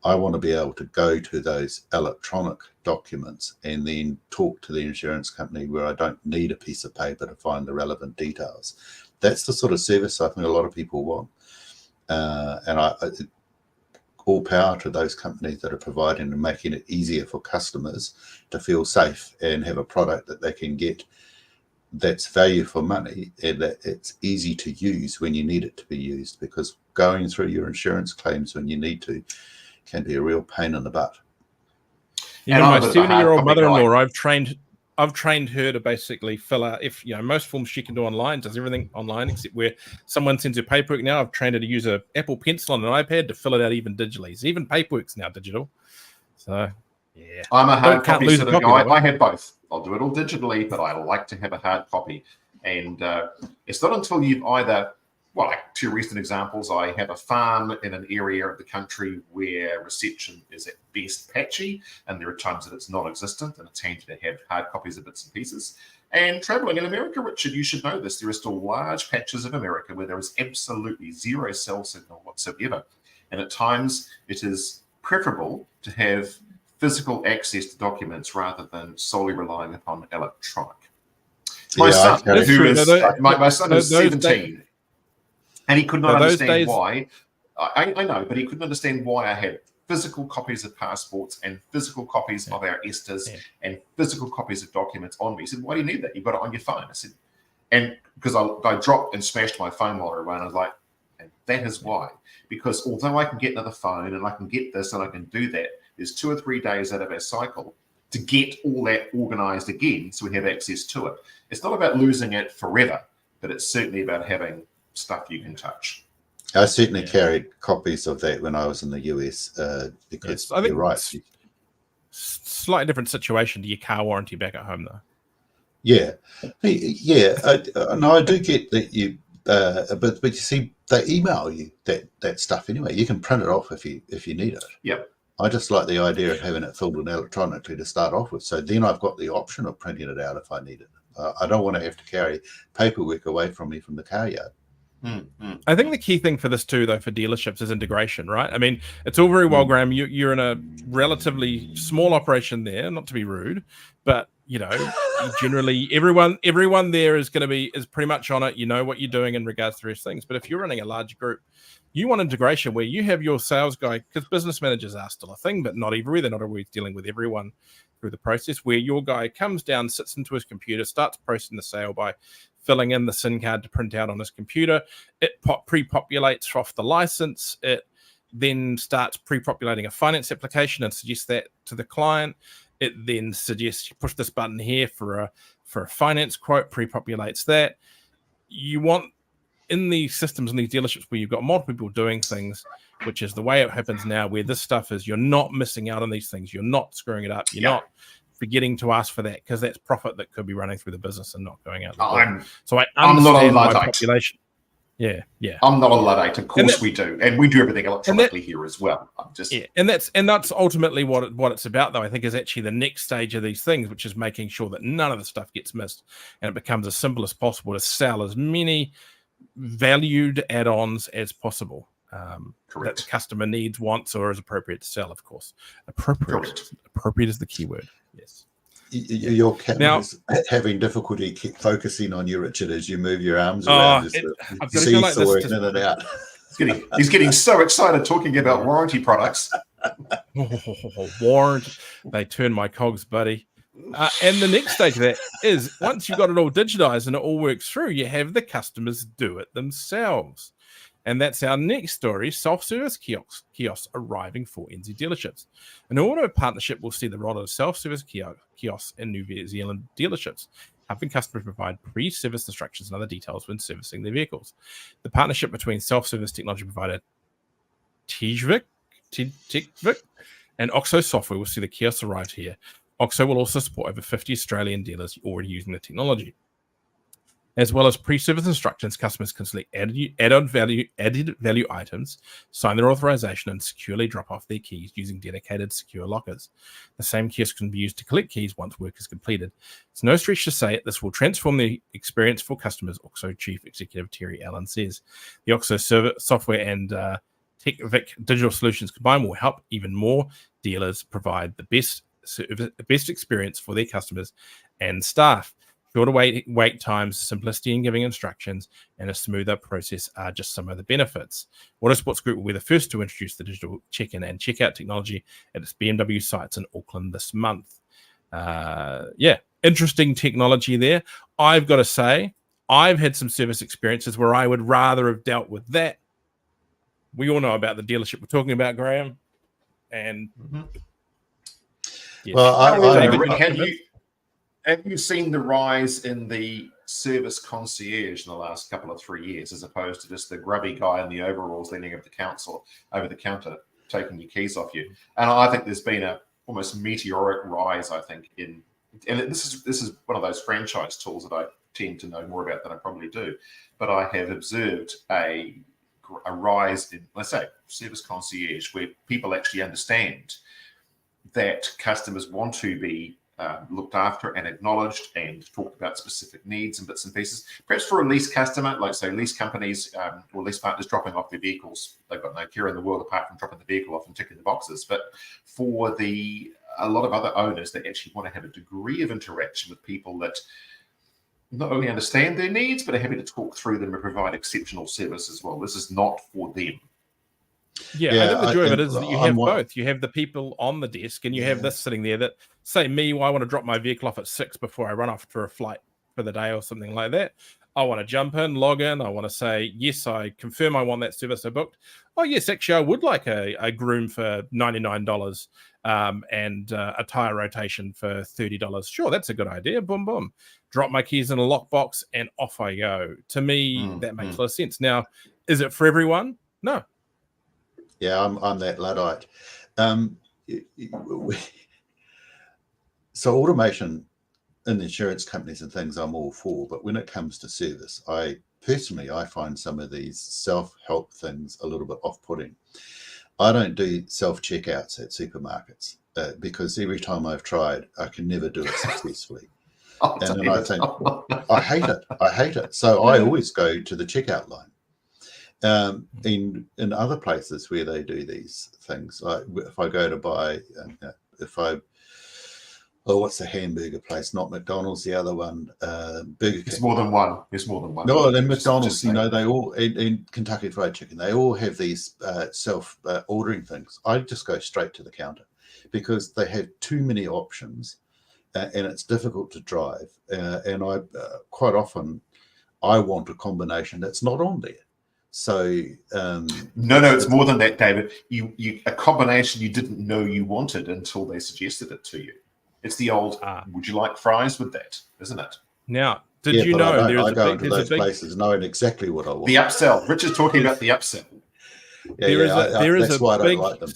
C: I want to be able to go to those electronic documents and then talk to the insurance company where I don't need a piece of paper to find the relevant details. That's the sort of service I think a lot of people want. And all power to those companies that are providing and making it easier for customers to feel safe and have a product that they can get that's value for money and that it's easy to use when you need it to be used, because going through your insurance claims when you need to can be a real pain in the butt.
A: Even my 70-year-old mother-in-law, I've trained her to basically fill out, if most forms she can do online, does everything online except where someone sends her paperwork now. I've trained her to use an Apple Pencil on an iPad to fill it out even digitally. So even paperwork's now digital. So yeah,
B: I'm a hard copy sort of guy. I have both. I'll do it all digitally, but I like to have a hard copy. And it's not until you've either, well, like 2 recent examples, I have a farm in an area of the country where reception is at best patchy, and there are times that it's non-existent, and it's handy to have hard copies of bits and pieces. And traveling in America, Richard, you should know this, there are still large patches of America where there is absolutely zero cell signal whatsoever. And at times it is preferable to have physical access to documents rather than solely relying upon electronic. My son is 17. And he could not understand why. I know, but he couldn't understand why I had physical copies of passports and physical copies of our ESTAs and physical copies of documents on me. He said, "Why do you need that? You've got it on your phone." I said, and because I dropped and smashed my phone while I ran, I was like, and that is why. Because although I can get another phone and I can get this and I can do that, there's 2 or 3 days out of our cycle to get all that organized again so we have access to it. It's not about losing it forever, but it's certainly about having stuff you can touch.
C: I certainly carried copies of that when I was in the US, because I think you're right.
A: Slightly different situation to your car warranty back at home, though.
C: Yeah. No, I do get that you, but you see, they email you that stuff anyway. You can print it off if you need it.
B: Yep.
C: I just like the idea of having it filled in electronically to start off with. So then I've got the option of printing it out if I need it. I don't want to have to carry paperwork away from me from the car yard.
A: I think the key thing for this too, though, for dealerships is integration, right? I mean, it's all very well, Graham. You're in a relatively small operation there, not to be rude, but generally everyone there is pretty much on it. You know what you're doing in regards to those things. But if you're running a large group, you want integration where you have your sales guy, because business managers are still a thing, but not everywhere. They're not always dealing with everyone through the process, where your guy comes down, sits into his computer, starts processing the sale by filling in the SIN card to print out on his computer. It pre-populates off the license. It then starts pre-populating a finance application and suggests that to the client. It then suggests you push this button here for a finance quote, pre-populates that. You want in these systems in these dealerships where you've got multiple people doing things, which is the way it happens now, where this stuff is, you're not missing out on these things. You're not screwing it up. You're not forgetting to ask for that, because that's profit that could be running through the business and not going out the door. So I understand my population. Yeah. I'm
B: not a Luddite. Of course we do. And we do everything electronically here as well.
A: And that's ultimately what it's about, though, I think, is actually the next stage of these things, which is making sure that none of the stuff gets missed and it becomes as simple as possible to sell as many valued add-ons as possible. That the customer needs, wants, or is appropriate to sell, of course. Appropriate is the key word. Yes.
C: Your camera's having difficulty focusing on you, Richard, as you move your arms around. Seesawing in and out.
B: He's getting so excited talking about warranty products.
A: Warranty. They turn my cogs, buddy. And the next stage of that is, once you've got it all digitized and it all works through, you have the customers do it themselves. And that's our next story, self-service kiosks arriving for NZ dealerships. An auto partnership will see the rollout of self-service kiosks in New Zealand dealerships, helping customers provide pre-service instructions and other details when servicing their vehicles. The partnership between self-service technology provider TechVic and OXO Software will see the kiosks arrive here. OXO will also support over 50 Australian dealers already using the technology. As well as pre-service instructions, customers can select added value items, sign their authorization, and securely drop off their keys using dedicated secure lockers. The same kiosk can be used to collect keys once work is completed. It's no stretch to say this will transform the experience for customers, OXO Chief Executive Terry Allen says. The OXO software and TechVic digital solutions combined will help even more dealers provide the best experience for their customers and staff. Shorter wait times, simplicity in giving instructions, and a smoother process are just some of the benefits. Autosports Group will be the first to introduce the digital check-in and check-out technology at its BMW sites in Auckland this month. Interesting technology there. I've got to say, I've had some service experiences where I would rather have dealt with that. We all know about the dealership we're talking about, Graham. And
B: have you seen the rise in the service concierge in the last couple of 3 years, as opposed to just the grubby guy in the overalls leaning over the counter, taking your keys off you? And I think there's been a almost meteoric rise, I think, and this is one of those franchise tools that I tend to know more about than I probably do. But I have observed a rise in, let's say, service concierge, where people actually understand that customers want to be looked after and acknowledged and talked about specific needs and bits and pieces. Perhaps for a lease customer, like say lease companies or lease partners dropping off their vehicles, they've got no care in the world apart from dropping the vehicle off and ticking the boxes. But for a lot of other owners that actually want to have a degree of interaction with people that not only understand their needs, but are happy to talk through them and provide exceptional service as well. This is not for them.
A: I think the joy of it is that you have both. You have the people on the desk, and you have this sitting there that, say me, I want to drop my vehicle off at 6 before I run off for a flight for the day or something like that. I want to jump in, log in. I want to say, yes, I confirm I want that service I booked. Oh, yes, actually, I would like a groom for $99 and a tire rotation for $30. Sure, that's a good idea. Boom, boom. Drop my keys in a lockbox, and off I go. To me, that makes a lot of sense. Now, is it for everyone? No.
C: Yeah, I'm that Luddite. So automation in insurance companies and things I'm all for, but when it comes to service, I find some of these self-help things a little bit off-putting. I don't do self-checkouts at supermarkets because every time I've tried, I can never do it successfully. And then I think, I hate it. So I always go to the checkout line. In other places where they do these things, like if I go to buy, what's the hamburger place? Not McDonald's, the other one, Burger King.
B: It's more than one.
C: No, then McDonald's, they all, in Kentucky Fried Chicken, they all have these self-ordering things. I just go straight to the counter because they have too many options and it's difficult to drive. And I quite often, I want a combination that's not on there. So
B: no, it's more than that, David. You a combination you didn't know you wanted until they suggested it to you. It's the old, would you like fries with that, isn't it?
A: Now, Did you know
C: I go into those places knowing exactly what I want.
B: The upsell. Richard's talking about the upsell.
C: That's why I don't like them.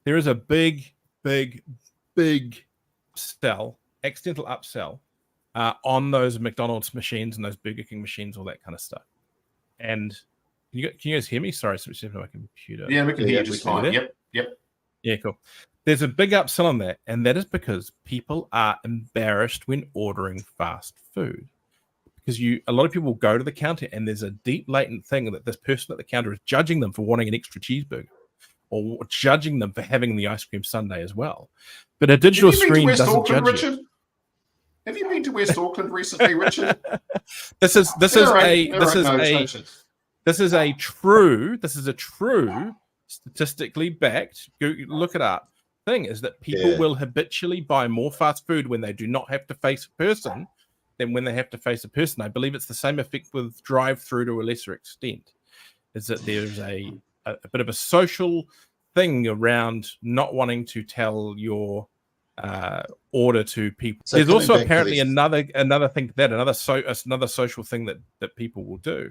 A: There is a big sell, accidental upsell on those McDonald's machines and those Burger King machines, all that kind of stuff. And can you guys hear me? Sorry, switched to my computer.
B: Yeah, we can hear you just fine. Yep.
A: Yeah, cool. There's a big upsell on that, and that is because people are embarrassed when ordering fast food. Because a lot of people go to the counter and there's a deep latent thing that this person at the counter is judging them for wanting an extra cheeseburger or judging them for having the ice cream sundae as well. But a digital screen doesn't judge
B: Richard?
A: you.
B: Have you been to West Auckland recently, Richard?
A: This is a true statistically backed, look it up, thing is that people will habitually buy more fast food when they do not have to face a person than when they have to face a person. I believe it's the same effect with drive-through to a lesser extent, is that there's a bit of a social thing around not wanting to tell your order to people. So there's also apparently another thing another social thing that people will do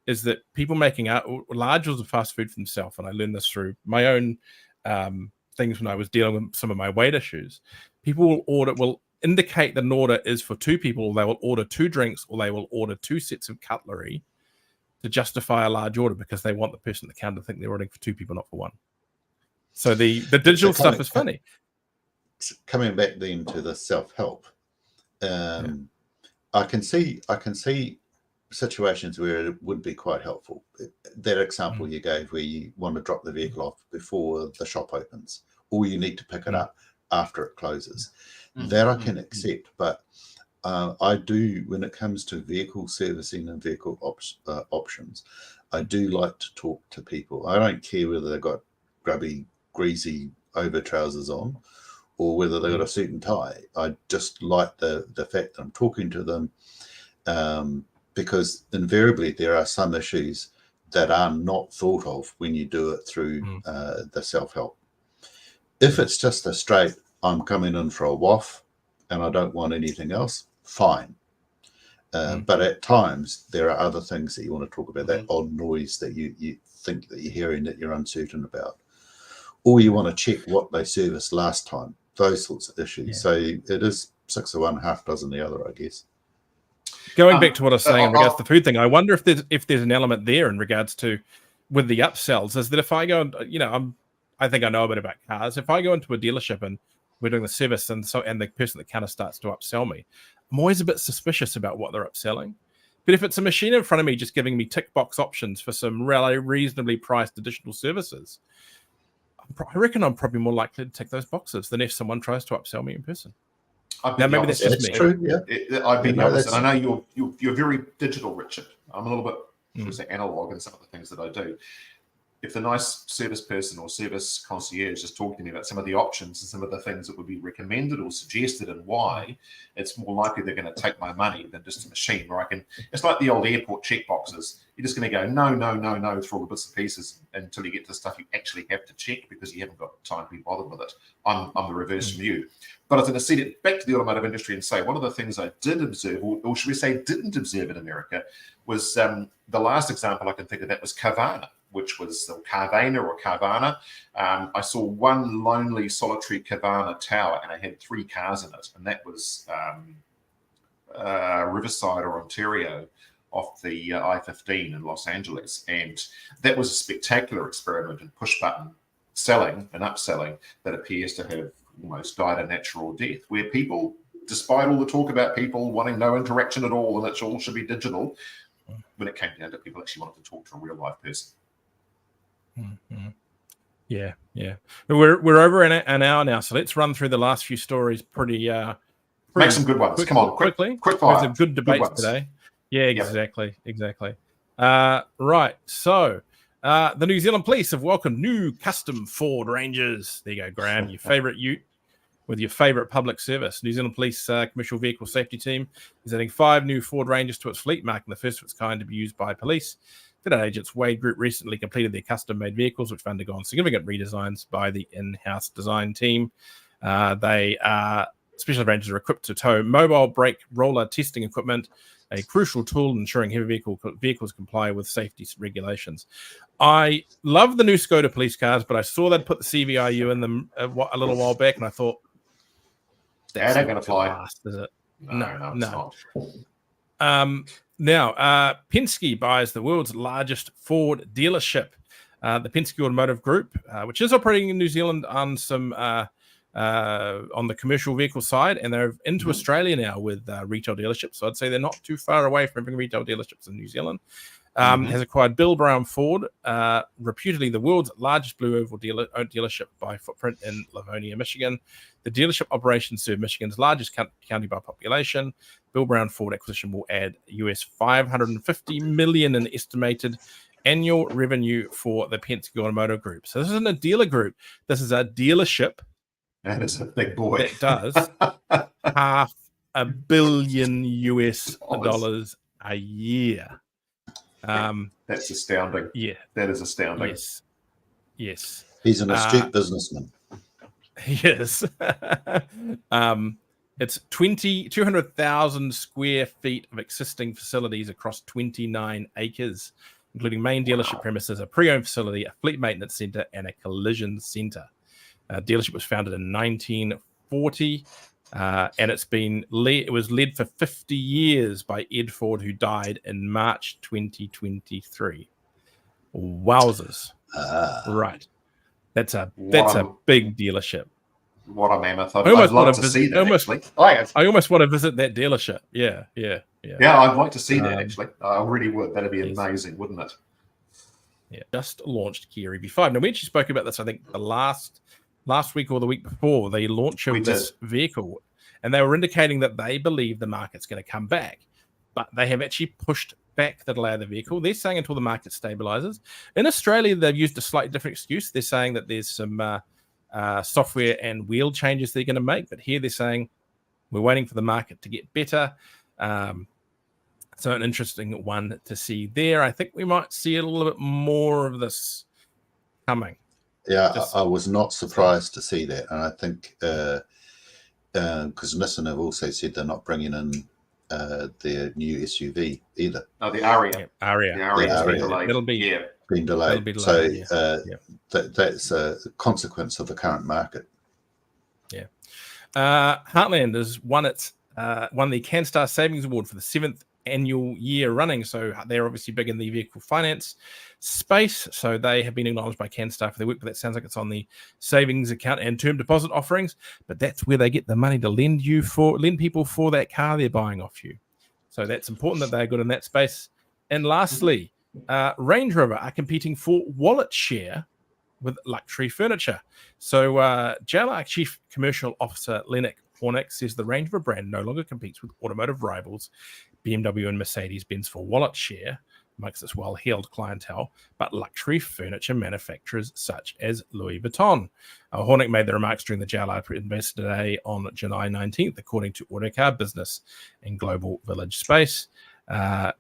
A: is that people making large orders of fast food for themselves, and I learned this through my own things when I was dealing with some of my weight issues. People will indicate that an order is for two people. They will order 2 drinks, or they will order 2 sets of cutlery to justify a large order because they want the person at the counter to think they're ordering for 2 people, not for 1. So the digital stuff is funny.
C: Coming back then to the self-help, I can see situations where it would be quite helpful. That example you gave where you want to drop the vehicle off before the shop opens, or you need to pick it up after it closes. That I can accept, but I do, when it comes to vehicle servicing and vehicle options, I do like to talk to people. I don't care whether they've got grubby, greasy over trousers on or whether they've got a suit and tie. I just like the fact that I'm talking to them, because invariably there are some issues that are not thought of when you do it through the self-help. If it's just a straight, I'm coming in for a waff and I don't want anything else, fine. But at times there are other things that you want to talk about, that odd noise that you think that you're hearing that you're uncertain about, or you want to check what they serviced last time, those sorts of issues. So it is 6 of one, half dozen the other, I guess.
A: Going back to what I was saying in regards to the food thing, I wonder if there's an element there in regards to with the upsells, is that if I go, I think I know a bit about cars. If I go into a dealership and we're doing the service and the person at the counter starts to upsell me, I'm always a bit suspicious about what they're upselling. But if it's a machine in front of me just giving me tick box options for some reasonably priced additional services, I reckon I'm probably more likely to tick those boxes than if someone tries to upsell me in person.
B: Now, maybe that's just me. True,
C: yeah.
B: I've been the opposite. I know you're very digital, Richard. I'm a little bit, should we say, analog in some of the things that I do. If the nice service person or service concierge is talking to me about some of the options and some of the things that would be recommended or suggested and why, it's more likely they're going to take my money than just a machine where it's like the old airport check boxes. You're just going to go, no, through all the bits and pieces until you get to the stuff you actually have to check because you haven't got time to be bothered with it. I'm the reverse from you. But I was going to see it back to the automotive industry and say one of the things I did observe, or should we say didn't observe in America, was the last example I can think of that was Carvana, which was Carvana. I saw one lonely, solitary Carvana tower, and it had 3 cars in it, and that was Riverside or Ontario off the I-15 in Los Angeles. And that was a spectacular experiment in push-button selling and upselling that appears to have almost died a natural death, where people, despite all the talk about people wanting no interaction at all and it all should be digital, when it came down to people actually wanted to talk to a real-life person.
A: Yeah. We're over an hour now, so let's run through the last few stories pretty
B: make some good ones. Come on, quickly. Quick fire.
A: There's some good debates today. Yeah, exactly. Right. So the New Zealand Police have welcomed new custom Ford Rangers. There you go, Graham, your favorite ute with your favorite public service. New Zealand Police Commercial Vehicle Safety Team is adding 5 new Ford Rangers to its fleet, marking the first of its kind to be used by police. Fitted agents Wade Group recently completed their custom-made vehicles, which have undergone significant redesigns by the in-house design team. They are Special ranges are equipped to tow mobile brake roller testing equipment, a crucial tool ensuring heavy vehicles comply with safety regulations. I love the new Skoda police cars, but I saw they'd put the CVIU in them a little while back, and I thought, that's
B: not
A: not
B: going to fly.
A: last, is it?
B: No, it's not.
A: Now, Penske buys the world's largest Ford dealership. The Penske Automotive Group, which is operating in New Zealand on some on the commercial vehicle side, and they're into Australia now with retail dealerships. So I'd say they're not too far away from having retail dealerships in New Zealand. Has acquired Bill Brown Ford, reputedly the world's largest Blue Oval dealership by footprint in Livonia, Michigan. The dealership operations serve Michigan's largest county by population. Bill Brown Ford acquisition will add US $550 million in estimated annual revenue for the Penske Automotive Group. So this isn't a dealer group. This is a dealership.
B: That is a big boy.
A: That does $500 million US a year.
B: That's astounding.
A: Yeah,
B: that is astounding.
A: Yes.
C: He's an astute businessman.
A: Yes. It's 200,000 square feet of existing facilities across 29 acres, including main dealership premises, a pre-owned facility, a fleet maintenance center, and a collision center. Dealership was founded in 1940, and it was led for 50 years by Ed Ford, who died in March 2023. Wowzers! Right, that's a big dealership.
B: What a mammoth! I'd love to see that.
A: I almost want to visit that dealership. Yeah.
B: I'd like to see that actually. I really would. That'd be amazing, wouldn't it?
A: Yeah, just launched Kia EV5. Now we actually spoke about this, I think, the last week or the week before the launch of this vehicle, and they were indicating that they believe the market's going to come back, but they have actually pushed back the delay of the vehicle. They're saying until the market stabilizes. In Australia, they've used a slightly different excuse. They're saying that there's some software and wheel changes they're going to make, but here they're saying we're waiting for the market to get better. So an interesting one to see there. I think we might see a little bit more of this coming.
C: Yeah, I was not surprised to see that, and I think because Nissan have also said they're not bringing in their new SUV either.
B: No, the Aria.
A: It'll be
C: been delayed. So that's a consequence of the current market.
A: Yeah. Heartland has won the CanStar Savings Award for the 7th annual year running. So they're obviously big in the vehicle finance space. So they have been acknowledged by CanStar for their work, but that sounds like it's on the savings account and term deposit offerings. But that's where they get the money to lend people for that car they're buying off you. So that's important that they're good in that space. And lastly, Range Rover are competing for wallet share with luxury furniture. So JLR Chief Commercial Officer Lennox Hornick says the Range Rover brand no longer competes with automotive rivals BMW and Mercedes-Benz for wallet share amongst its well-heeled clientele, but luxury furniture manufacturers such as Louis Vuitton. Hornick made the remarks during the JLR Investor Day on July 19th, according to Autocar Business and Global Village Space.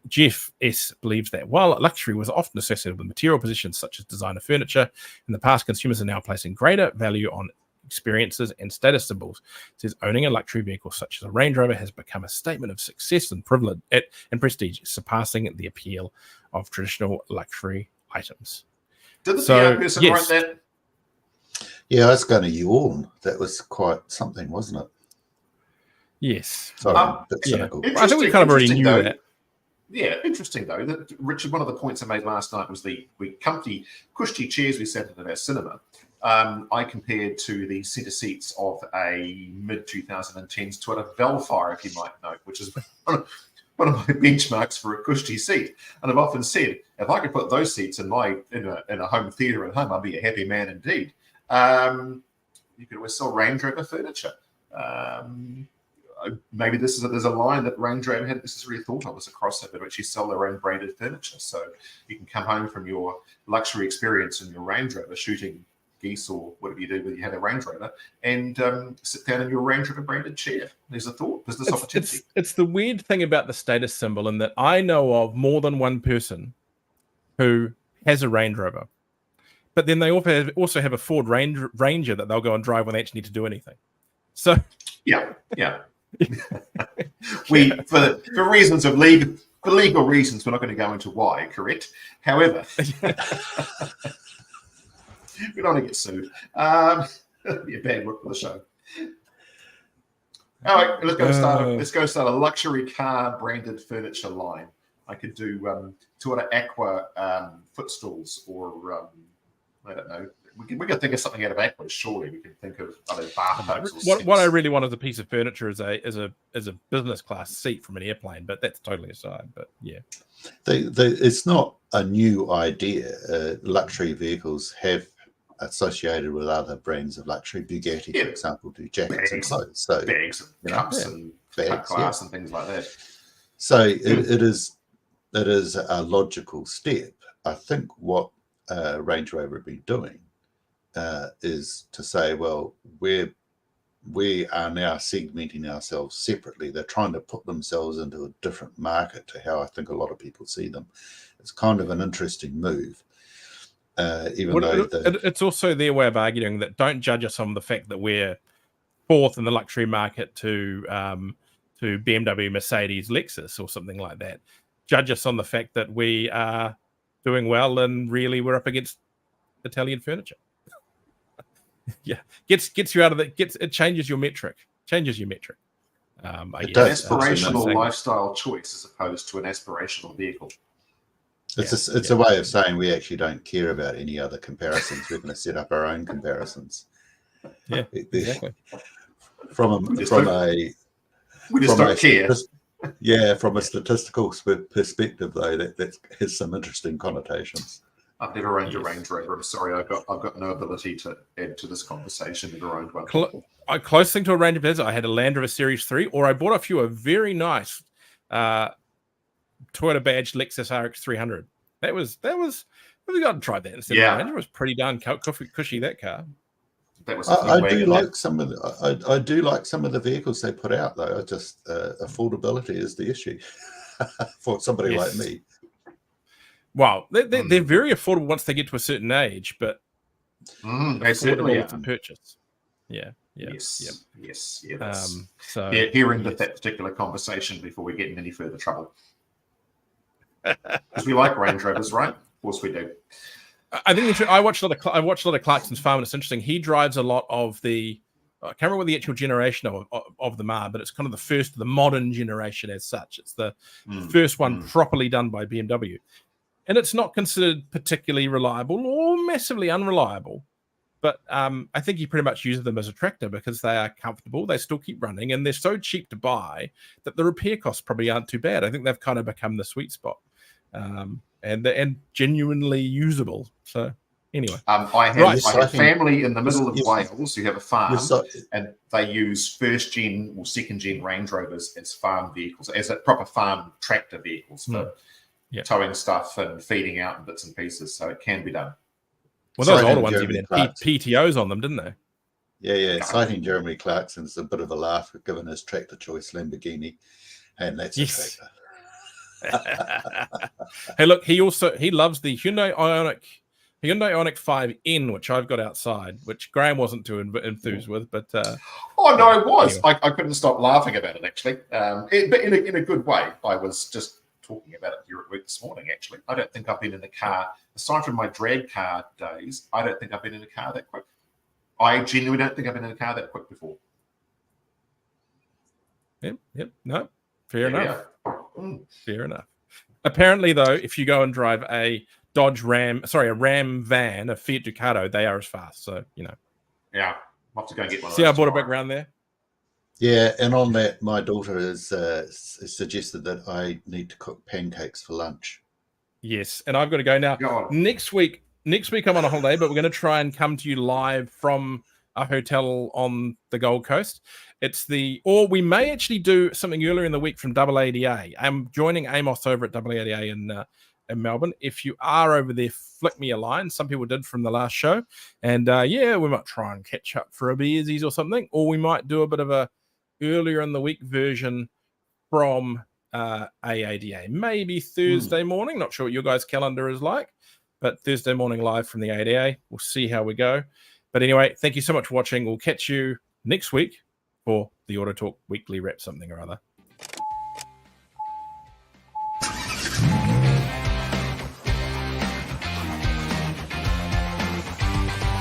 A: Jeff S. believes that while luxury was often associated with material positions such as designer furniture, in the past consumers are now placing greater value on experiences and status symbols. It says owning a luxury vehicle such as a Range Rover has become a statement of success and privilege and prestige, surpassing the appeal of traditional luxury items.
B: Did the PR person write that?
C: Yeah, I was going to yawn. That was quite something, wasn't it?
A: Yes.
C: Sorry, a bit cynical.
A: I think we kind of already knew that.
B: Yeah, interesting though. That Richard, one of the points I made last night was the comfy, cushy chairs we sat in at our cinema. I compared to the centre seats of a mid-2010s Toyota Velfire, if you might note, which is one of my benchmarks for a cushy seat. And I've often said, if I could put those seats in a home theatre at home, I'd be a happy man indeed. You could always sell Range Rover furniture. Maybe there's a line that Range Rover hadn't necessarily thought of as a crossover to actually sell their own branded furniture. So you can come home from your luxury experience in your Range Rover shooting geese or whatever you do when you have a Range Rover and sit down in your Range Rover branded chair. There's a thought, business opportunity.
A: It's the weird thing about the status symbol in that I know of more than one person who has a Range Rover, but then they also have a Ford Ranger that they'll go and drive when they actually need to do anything. So
B: yeah. We for reasons of legal reasons, we're not going to go into why. Correct. However, we don't want to get sued. That'd be a bad look for the show. All right, let's go start a luxury car branded furniture line. I could do Tuara Aqua footstools, or I don't know. We could think of something out of Aqua. Surely we can think of other bathtubs.
A: What I really want as a piece of furniture is a business class seat from an airplane, but that's totally aside. But yeah,
C: it's not a new idea. Luxury vehicles have associated with other brands of luxury. Bugatti, for example, do jackets and clothes. So
B: bags and cups and bags, glass and things like that.
C: So it is a logical step. I think what Range Rover have been doing is to say, well, we are now segmenting ourselves separately. They're trying to put themselves into a different market to how I think a lot of people see them. It's kind of an interesting move.
A: It's also their way of arguing that don't judge us on the fact that we're fourth in the luxury market to BMW, Mercedes, Lexus, or something like that. Judge us on the fact that we are doing well, and really we're up against Italian furniture. Yeah, gets you out of it changes your metric.
B: It does. Aspirational lifestyle choice as opposed to an aspirational vehicle.
C: It's a way of saying we actually don't care about any other comparisons. We're going to set up our own comparisons.
A: Yeah, exactly.
C: From a statistical perspective, though, that has some interesting connotations.
B: I've never owned a Range Rover. I'm sorry, I've got no ability to add to this conversation. Never owned one.
A: Close thing to a Range Rover, I had a Land Rover Series 3, or I bought a very nice Toyota badged Lexus RX 300. That was we got to try that instead of Range. It was pretty darn cushy, that car.
C: I do like some of the vehicles they put out, though. Just affordability is the issue for somebody like me.
A: Well, they're very affordable once they get to a certain age, but
B: they certainly are
A: to purchase. Yeah.
B: Yes.
A: Hearing
B: that particular conversation before we get in any further trouble, because we like Range Rovers, right? Of course we do.
A: I think I watched a lot of Clarkson's Farm, and it's interesting. He drives a lot of the. I can't remember what the actual generation of them are, but it's kind of the first of the modern generation as such. It's the first one properly done by BMW. And it's not considered particularly reliable or massively unreliable. But I think he pretty much uses them as a tractor because they are comfortable, they still keep running, and they're so cheap to buy that the repair costs probably aren't too bad. I think they've kind of become the sweet spot. And genuinely usable. So anyway.
B: I have family in the middle of Wales who have a farm, and they use first-gen or second-gen Range Rovers as farm vehicles, as a proper farm tractor vehicles for towing stuff and feeding out in bits and pieces, so it can be done.
A: Well, those older ones even had PTOs on them, didn't they?
C: Yeah. Citing Jeremy Clarkson's a bit of a laugh given his tractor choice Lamborghini, and that's a tractor.
A: Hey, look, he loves the Hyundai Ioniq 5N, which I've got outside, which Graham wasn't too enthused with, but
B: oh no, I was. Anyway. I couldn't stop laughing about it actually, but in a good way. I was just talking about it here at work this morning. Actually, I don't think I've been in a car aside from my drag car days. I don't think I've been in a car that quick. I genuinely don't think I've been in a car that quick before.
A: Yep. No, fair enough. Fair enough. Apparently, though, if you go and drive a Ram van, a Fiat Ducato, they are as fast. So,
B: Yeah. I'll have to go and get one.
A: See how I brought it back around there?
C: Yeah, and on that, my daughter has suggested that I need to cook pancakes for lunch.
A: Yes, and I've got to go now. Next week I'm on a holiday, but we're going to try and come to you live from a hotel on the Gold Coast. Or we may actually do something earlier in the week from AADA. I'm joining Amos over at AADA in Melbourne. If you are over there, flick me a line. Some people did from the last show. And we might try and catch up for a beersies or something. Or we might do a bit of a earlier in the week version from AADA. Maybe Thursday morning. Not sure what your guys' calendar is like. But Thursday morning live from the AADA. We'll see how we go. But anyway, thank you so much for watching. We'll catch you next week for the AutoTalk weekly wrap something or other.